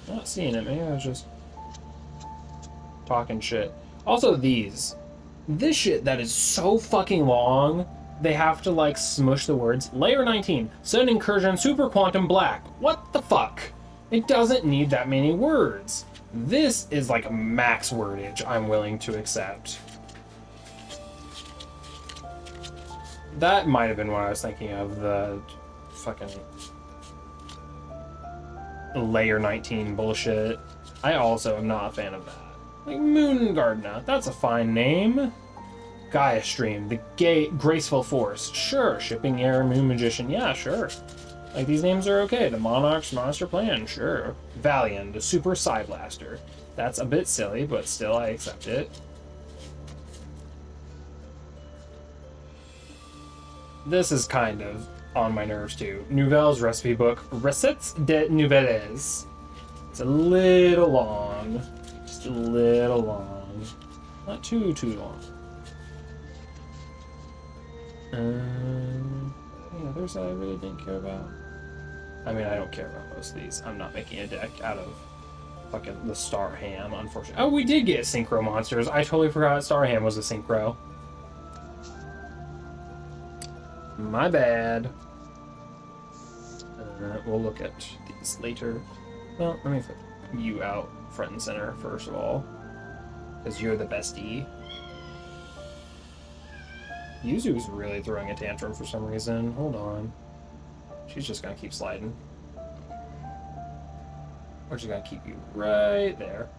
Not seeing it. Maybe I was just talking shit. Also, these. This shit that is so fucking long, they have to, like, smush the words. Layer 19, Sudden Incursion, Super Quantum Black. What the fuck? It doesn't need that many words. This is, like, max wordage I'm willing to accept. That might have been what I was thinking of, the fucking Layer 19 bullshit. I also am not a fan of that. Like, Moon Gardener, that's a fine name. Gaia Stream, the Graceful Force, sure. Shipping Air, Moon Magician, yeah, sure. Like, these names are okay. The Monarch's Monster Plan, sure. Valiant, the Super Psyblaster. That's a bit silly, but still I accept it. This is kind of on my nerves too. Nouvelle's recipe book, Recettes de Nouvelles. It's a little long. Just a little long. Not too long. Yeah, others I really didn't care about. I mean, I don't care about most of these. I'm not making a deck out of fucking the Star Ham, unfortunately. Oh, we did get Synchro Monsters. I totally forgot Star Ham was a Synchro. My bad. We'll look at these later. Well, let me put you out front and center first of all, because you're the bestie. Yuzu's really throwing a tantrum for some reason. Hold on. She's just gonna keep sliding. We're just gonna keep you right there.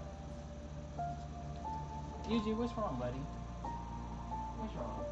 Yuzu, what's wrong, buddy? What's wrong?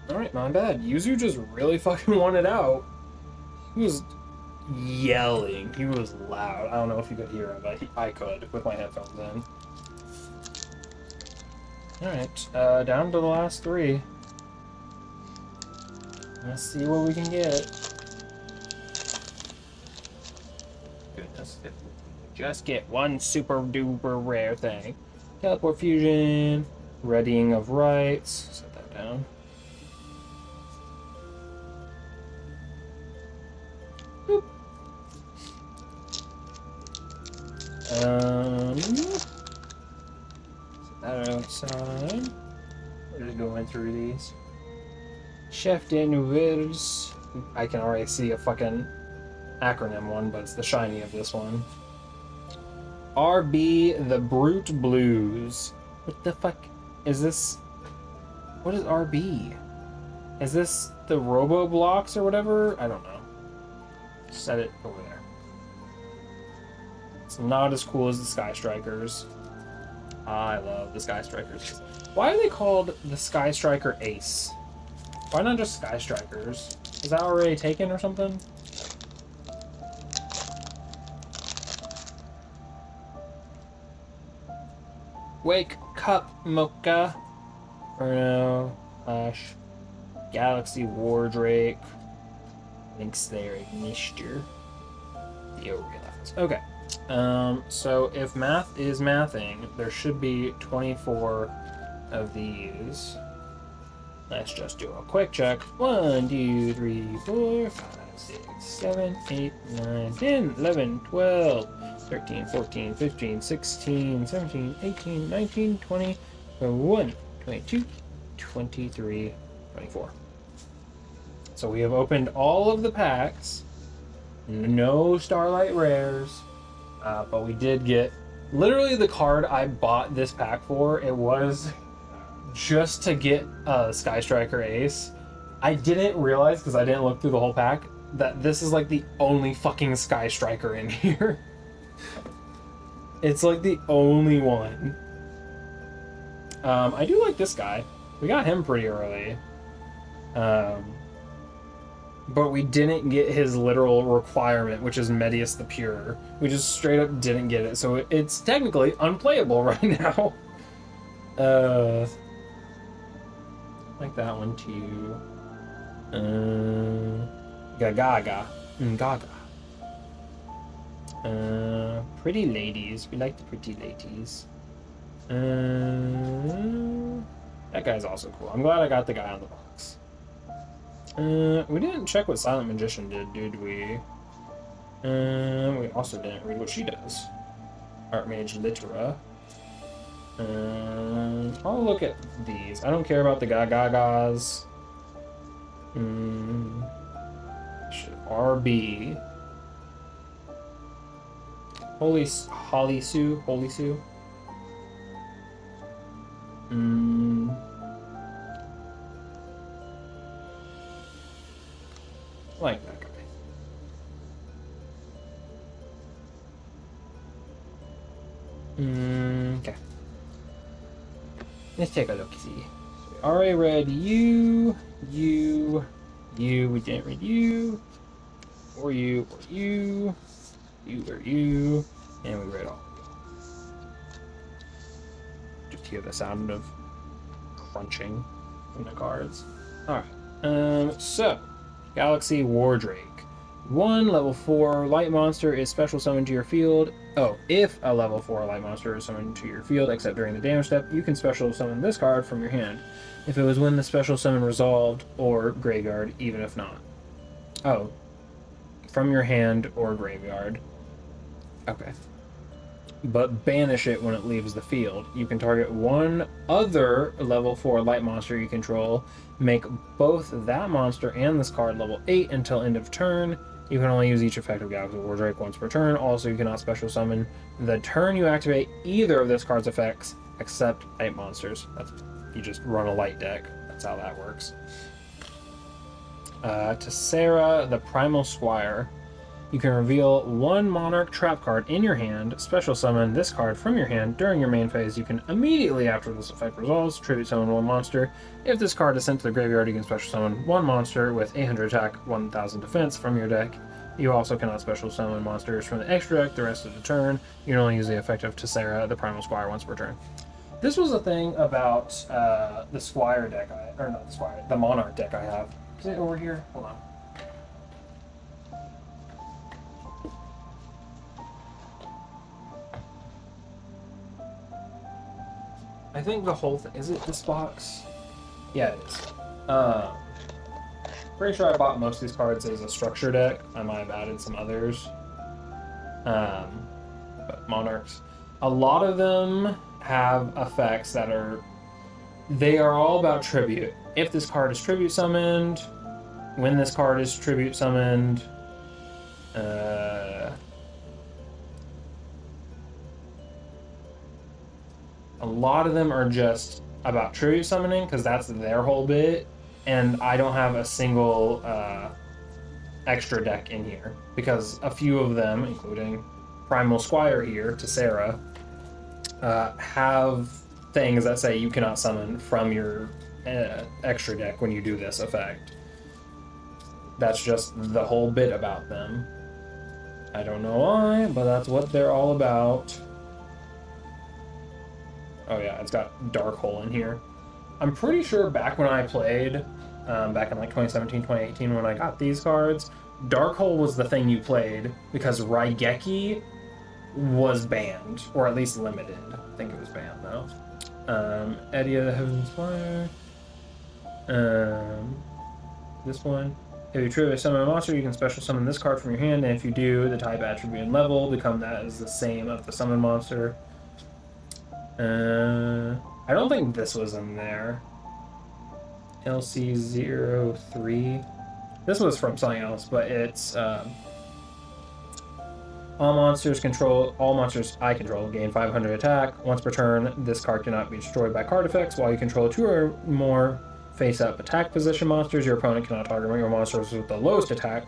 Alright, my bad. Yuzu just really fucking wanted out. He was yelling. He was loud. I don't know if you could hear him, but I could with my headphones in. Alright, down to the last three. Let's see what we can get. Goodness, if we just get one super duper rare thing. Teleport Fusion, Readying of Rights. Set that down. Boop. Set that outside. We're just going through these. Chef de Nouvelles. I can already see a fucking acronym one, but it's the shiny of this one. RB the Brute Blues. What the fuck is this? What is RB? Is this the Robo Blocks or whatever? I don't know. Set it over there. It's not as cool as the Sky Strikers. I love the Sky Strikers. Why are they called the Sky Striker Ace? Why not just Sky Strikers? Is that already taken or something? Wake Cup Mocha. Inferno. Flash. Galaxy Wardrake. Links there, Ignister. The Overlast. Okay. So if math is mathing, there should be 24 of these. Let's just do a quick check. 1, 2, 3, 4, 5, 6, 7, 8, 9, 10, 11, 12, 13, 14, 15, 16, 17, 18, 19, 20, 21, 22, 23, 24. So we have opened all of the packs. No Starlight Rares. But we did get literally the card I bought this pack for. It was just to get a Sky Striker Ace. I didn't realize, because I didn't look through the whole pack, that this is like the only fucking Sky Striker in here. It's like the only one. I do like this guy. We got him pretty early. But we didn't get his literal requirement, which is Medius the Pure. We just straight up didn't get it, so it's technically unplayable right now. Like that one too. Gaga. Pretty ladies. We like the pretty ladies. That guy's also cool. I'm glad I got the guy on the box. We didn't check what Silent Magician did we? We also didn't read what she does. Archmage Littera. I'll look at these. I don't care about the Gagagas. RB. Holy Sue. I like that guy. Okay. Let's take a look. See. We already read you. We didn't read you. Or you. You, and we read all. Just hear the sound of crunching in the cards. Alright. So Galaxy Wardrake. 1 level 4 light monster is special summoned to your field. Oh, if a level 4 light monster is summoned to your field, except during the damage step, you can special summon this card from your hand. If it was when the special summon resolved, or graveyard, even if not. Oh. From your hand or graveyard. Okay. But banish it when it leaves the field. You can target one other level 4 light monster you control. Make both that monster and this card level 8 until end of turn. You can only use each effect of Galaxy Wardrake once per turn. Also, you cannot special summon the turn you activate either of this card's effects except light monsters. You just run a light deck. That's how that works. Tessera, the Primal Squire. You can reveal one Monarch trap card in your hand, special summon this card from your hand during your main phase. You can immediately after this effect resolves, tribute summon one monster. If this card is sent to the graveyard, you can special summon one monster with 800 attack, 1000 defense from your deck. You also cannot special summon monsters from the extra deck the rest of the turn. You can only use the effect of Tessera, the Primal Squire, once per turn. This was a thing about the Squire deck, the Monarch deck I have. Is it over here? Hold on. I think the whole thing, is it this box? Yeah, it is. Pretty sure I bought most of these cards as a structure deck. I might have added some others. But Monarchs. A lot of them have effects that they are all about tribute. If this card is tribute summoned, when this card is tribute summoned, a lot of them are just about tribute summoning because that's their whole bit, and I don't have a single extra deck in here because a few of them, including Primal Squire here, Tessera, have things that say you cannot summon from your extra deck when you do this effect. That's just the whole bit about them. I don't know why, but that's what they're all about. Oh yeah, it's got Dark Hole in here. I'm pretty sure back when I played, back in like 2017, 2018, when I got these cards, Dark Hole was the thing you played because Raigeki was banned, or at least limited. I think it was banned though. Eddie of the Heaven's Fire. This one. If you trigger a summon a monster, you can special summon this card from your hand, and if you do, the type, attribute, and level become that is the same of the summon monster. I don't think this was in there. LC03. This was from something else, but it's all monsters I control gain 500 attack. Once per turn, this card cannot be destroyed by card effects. While you control 2 or more face-up attack position monsters, your opponent cannot target your monsters with the lowest attack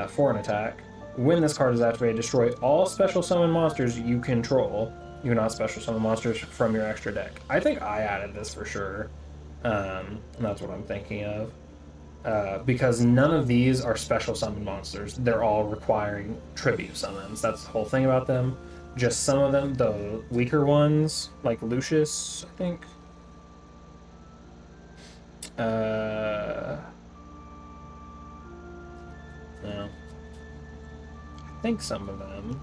for an attack. When this card is activated, destroy all special summon monsters you control. You cannot special summon monsters from your extra deck. I think I added this for sure. And that's what I'm thinking of. Because none of these are special summon monsters. They're all requiring tribute summons. That's the whole thing about them. Just some of them, the weaker ones, like Lucius, I think. No. I think some of them.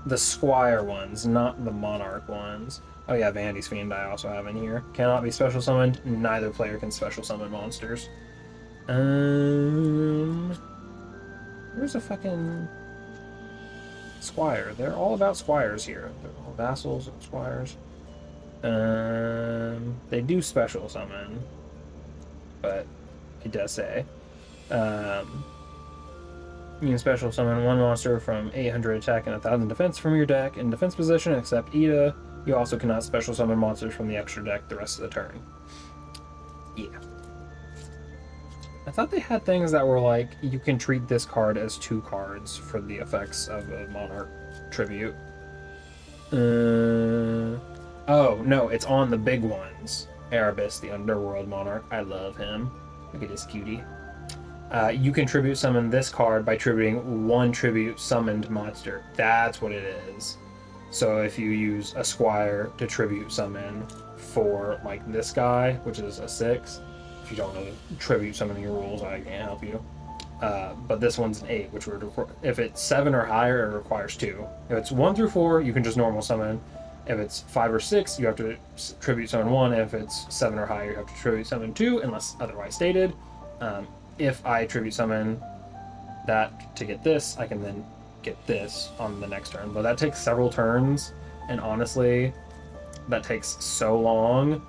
The Squire ones, not the Monarch ones. Oh yeah, Vanity's Fiend I also have in here. Cannot be special summoned. Neither player can special summon monsters. Where's a fucking Squire? They're all about Squires here. They're all vassals and Squires. They do special summon, but it does say you can special summon one monster from 800 attack and 1000 defense from your deck in defense position, except Ida. You also cannot special summon monsters from the extra deck the rest of the turn. Yeah. I thought they had things that were like, you can treat this card as 2 cards for the effects of a Monarch tribute. Oh, no, it's on the big ones. Erebus, the Underworld Monarch. I love him. Look at this cutie. You can tribute summon this card by tributing 1 tribute summoned monster. That's what it is. So if you use a Squire to tribute summon for like this guy, which is a 6, if you don't know the tribute summoning rules, I can't help you. But this one's an 8, which would if it's 7 or higher, it requires 2. If it's 1 through 4, you can just normal summon. If it's 5 or 6, you have to tribute summon 1. If it's 7 or higher, you have to tribute summon 2, unless otherwise stated. If I tribute summon that to get this, I can then get this on the next turn. But that takes several turns, and honestly, that takes so long.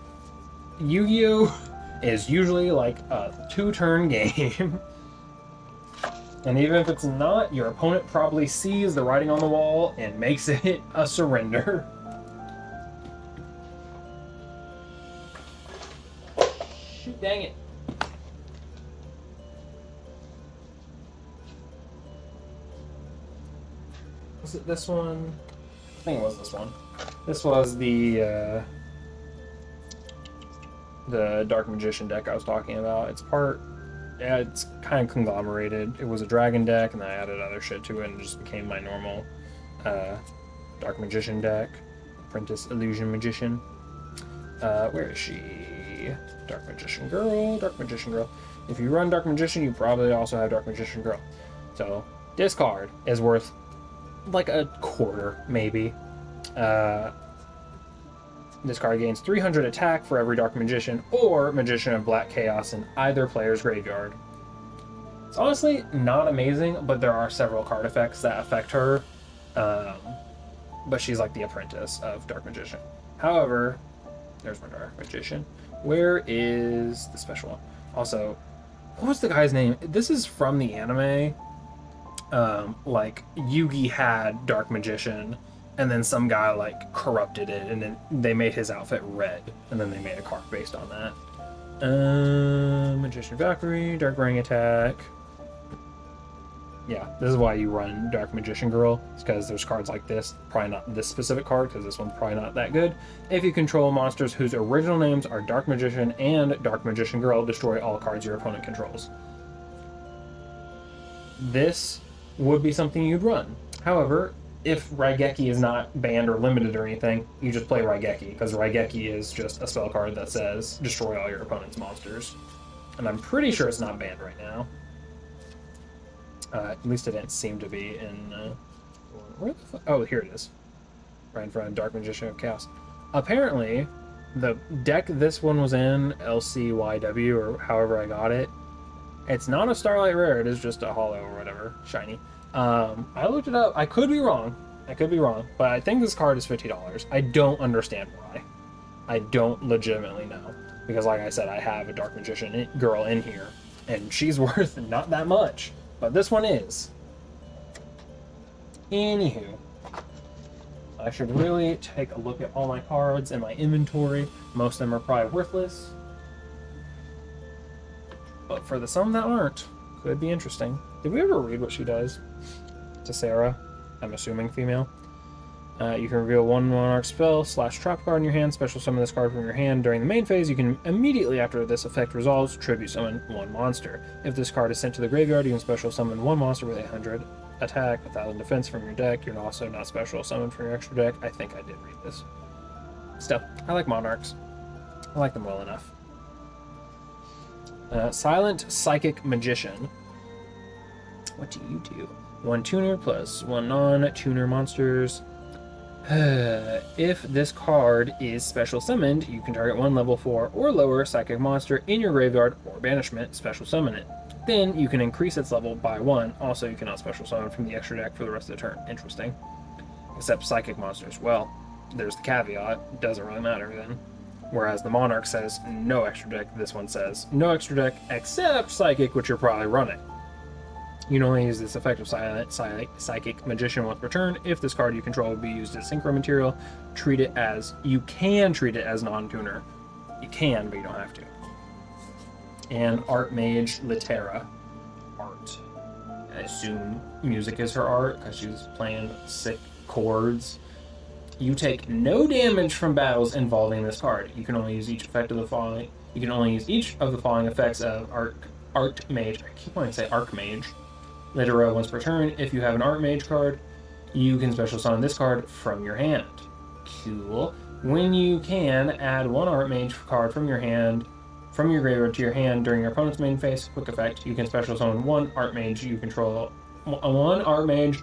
Yu-Gi-Oh! Is usually like a 2-turn game. And even if it's not, your opponent probably sees the writing on the wall and makes it a surrender. Shoot, dang it. Was it this one? I think it was this one. This was the Dark Magician deck I was talking about. It's it's kind of conglomerated. It was a dragon deck, and then I added other shit to it, and it just became my normal Dark Magician deck. Apprentice Illusion Magician. Where is she? Dark Magician Girl. Dark Magician Girl. If you run Dark Magician, you probably also have Dark Magician Girl. So this card is worth like a quarter, maybe. This card gains 300 attack for every Dark Magician or Magician of Black Chaos in either player's graveyard. It's honestly not amazing, but there are several card effects that affect her. But she's like the apprentice of Dark Magician. However, there's my Dark Magician. Where is the special one? Also, what was the guy's name? This is from the anime. Like Yugi had Dark Magician, and then some guy like corrupted it, and then they made his outfit red, and then they made a card based on that. Magician Valkyrie, Dark Ring Attack. Yeah, this is why you run Dark Magician Girl. It's because there's cards like this. Probably not this specific card, because this one's probably not that good. If you control monsters whose original names are Dark Magician and Dark Magician Girl, destroy all cards your opponent controls. This would be something you'd run. However, if Raigeki is not banned or limited or anything, you just play Raigeki, because Raigeki is just a spell card that says destroy all your opponent's monsters. And I'm pretty sure it's not banned right now. At least it didn't seem to be in... where the fuck? Oh, here it is. Right in front of Dark Magician of Chaos. Apparently, the deck this one was in, LCYW, or however I got it, it's not a Starlight Rare, it is just a Hollow or whatever, shiny. I looked it up. I could be wrong, but I think this card is $50. I don't understand why. I don't legitimately know. Because like I said, I have a Dark Magician girl in here, and she's worth not that much. But this one is. Anywho, I should really take a look at all my cards in my inventory. Most of them are probably worthless. But for the some that aren't, could be interesting. Did we ever read what she does to Sarah? I'm assuming female. You can reveal one monarch spell / trap card in your hand, special summon this card from your hand. During the main phase, you can immediately after this effect resolves, tribute summon one monster. If this card is sent to the graveyard, you can special summon one monster with 800 attack, 1000 defense from your deck. You're also not special summoned from your extra deck. I think I did read this. Still, I like monarchs. I like them well enough. Silent Psychic Magician. What do you do? 1 tuner plus 1 non-tuner monsters. If this card is special summoned, you can target 1 level 4 or lower psychic monster in your graveyard or banishment, special summon it. Then you can increase its level by 1. Also, you cannot special summon from the extra deck for the rest of the turn. Interesting. Except psychic monsters. Well, there's the caveat. It doesn't really matter then. Whereas the Monarch says no extra deck, this one says no extra deck except psychic, which you're probably running. You can only use this effect of Psychic Magician once per turn. If this card you control would be used as synchro material, you can treat it as non-tuner. You can, but you don't have to. And Archmage Litera. Art. I assume music is her art, because she's playing sick chords. You take no damage from battles involving this card. You can only use each effect of the following. You can only use each of the following effects of Archmage. I keep wanting to say Archmage. Litera once per turn. If you have an Archmage card, you can special summon this card from your hand. Cool. When you can, add 1 Archmage card from your hand, from your graveyard to your hand during your opponent's main phase. Quick effect. You can special summon 1 Archmage you control. 1 Archmage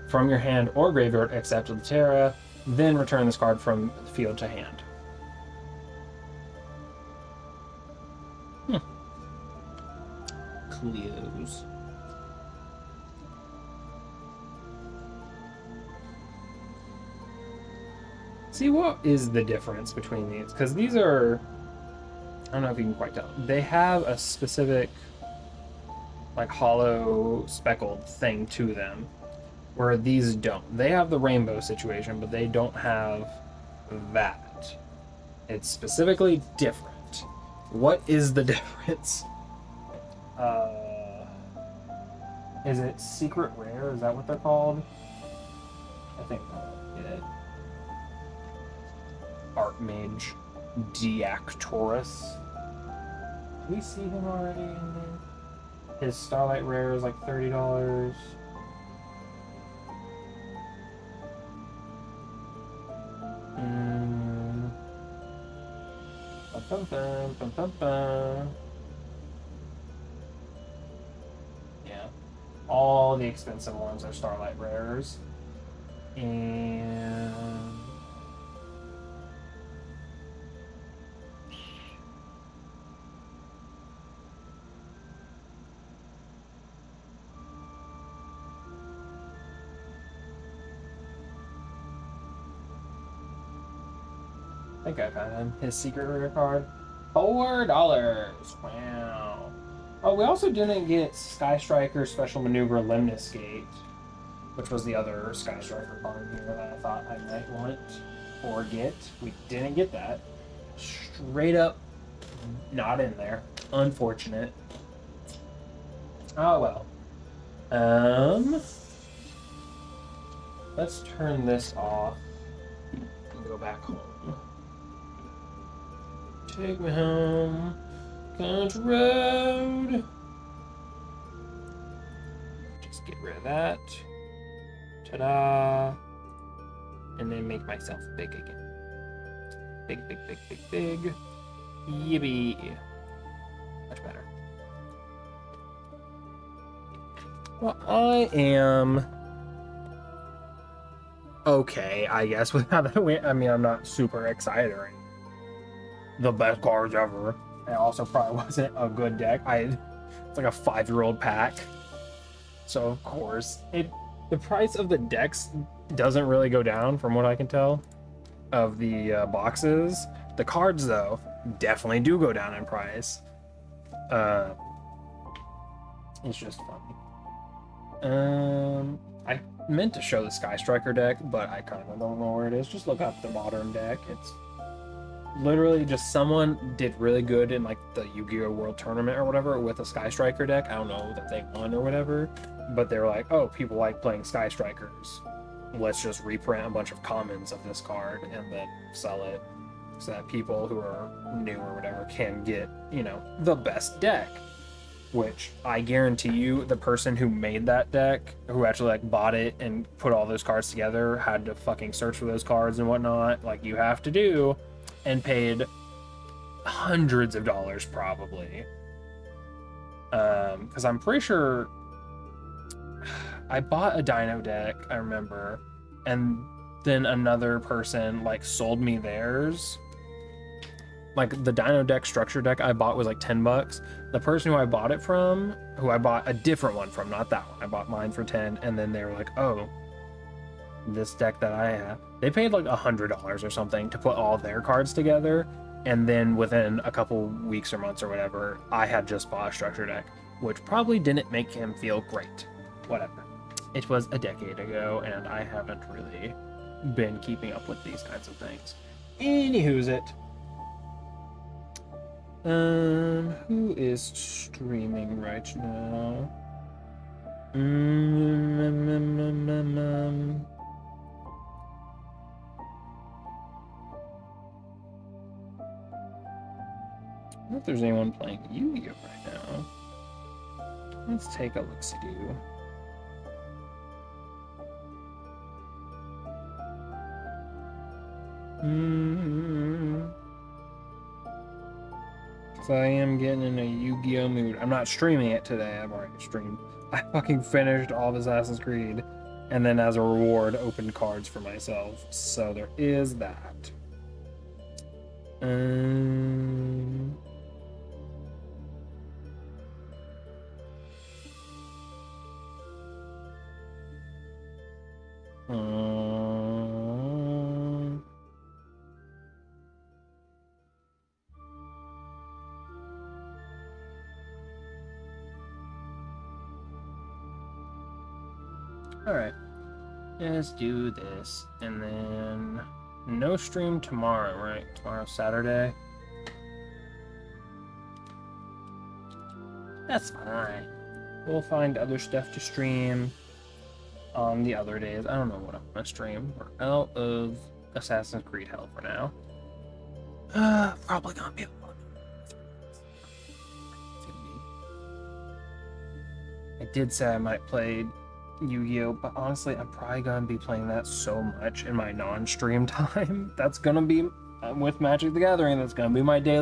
from your hand or graveyard, except Litera. Then return this card from the field to hand. Cleos. See, what is the difference between these? Because these are... I don't know if you can quite tell. They have a specific, like, hollow, speckled thing to them, where these don't. They have the rainbow situation, but they don't have that. It's specifically different. What is the difference? Is it Secret Rare? Is that what they're called? I think that's it. Archmage Deactorus. Did we see him already in there? His Starlight Rare is like $30. Yeah. All the expensive ones are Starlight Rares. And I think I found him. His secret rare card. $4. Wow. Oh, we also didn't get Sky Striker Special Maneuver Lemnis Gate, which was the other Sky Striker card here that I thought I might want or get. We didn't get that. Straight up not in there. Unfortunate. Oh well. Let's turn this off and go back home. Take me home, country road. Just get rid of that. Ta-da! And then make myself big again. Big, big, big, big, big. Yippee! Much better. Well, I am okay, I guess, with how that went. I mean, I'm not super excited or anything. The best cards ever. It also probably wasn't a good deck. It's like a 5-year-old pack. So of course, the price of the decks doesn't really go down from what I can tell of the boxes. The cards though definitely do go down in price. It's just funny. I meant to show the Sky Striker deck, but I kind of don't know where it is. Just look up the modern deck. It's literally just someone did really good in like the Yu-Gi-Oh! World Tournament or whatever with a Sky Striker deck. I don't know that they won or whatever, but they were like, oh, people like playing Sky Strikers. Let's just reprint a bunch of commons of this card and then sell it so that people who are new or whatever can get, you know, the best deck. Which I guarantee you, the person who made that deck, who actually like bought it and put all those cards together, had to fucking search for those cards and whatnot, like you have to do, and paid hundreds of dollars probably. Because I'm pretty sure I bought a Dino deck, I remember, and then another person like sold me theirs. Like the Dino deck structure deck I bought was like $10. The person who I bought it from, who I bought a different one from, not that one, I bought mine for 10, and then they were like, oh, this deck that I have, they paid like $100 or something to put all their cards together, and then within a couple weeks or months or whatever, I had just bought a structure deck, which probably didn't make him feel great. Whatever. It was a decade ago, and I haven't really been keeping up with these kinds of things. Anywho's it. Who is streaming right now? I don't know if there's anyone playing Yu-Gi-Oh right now. Let's take a look-see. So I am getting in a Yu-Gi-Oh mood. I'm not streaming it today. I've already streamed. I fucking finished all of Assassin's Creed, and then as a reward, opened cards for myself. So there is that. Alright, let's do this, and then no stream tomorrow, right? Tomorrow's Saturday. That's fine. We'll find other stuff to stream on the other days. I don't know what I'm gonna stream. We're out of Assassin's Creed Hell for now. Probably gonna be a lot. I did say I might play Yu-Gi-Oh, but honestly, I'm probably gonna be playing that so much in my non-stream time. That's gonna be with Magic the Gathering. That's gonna be my daily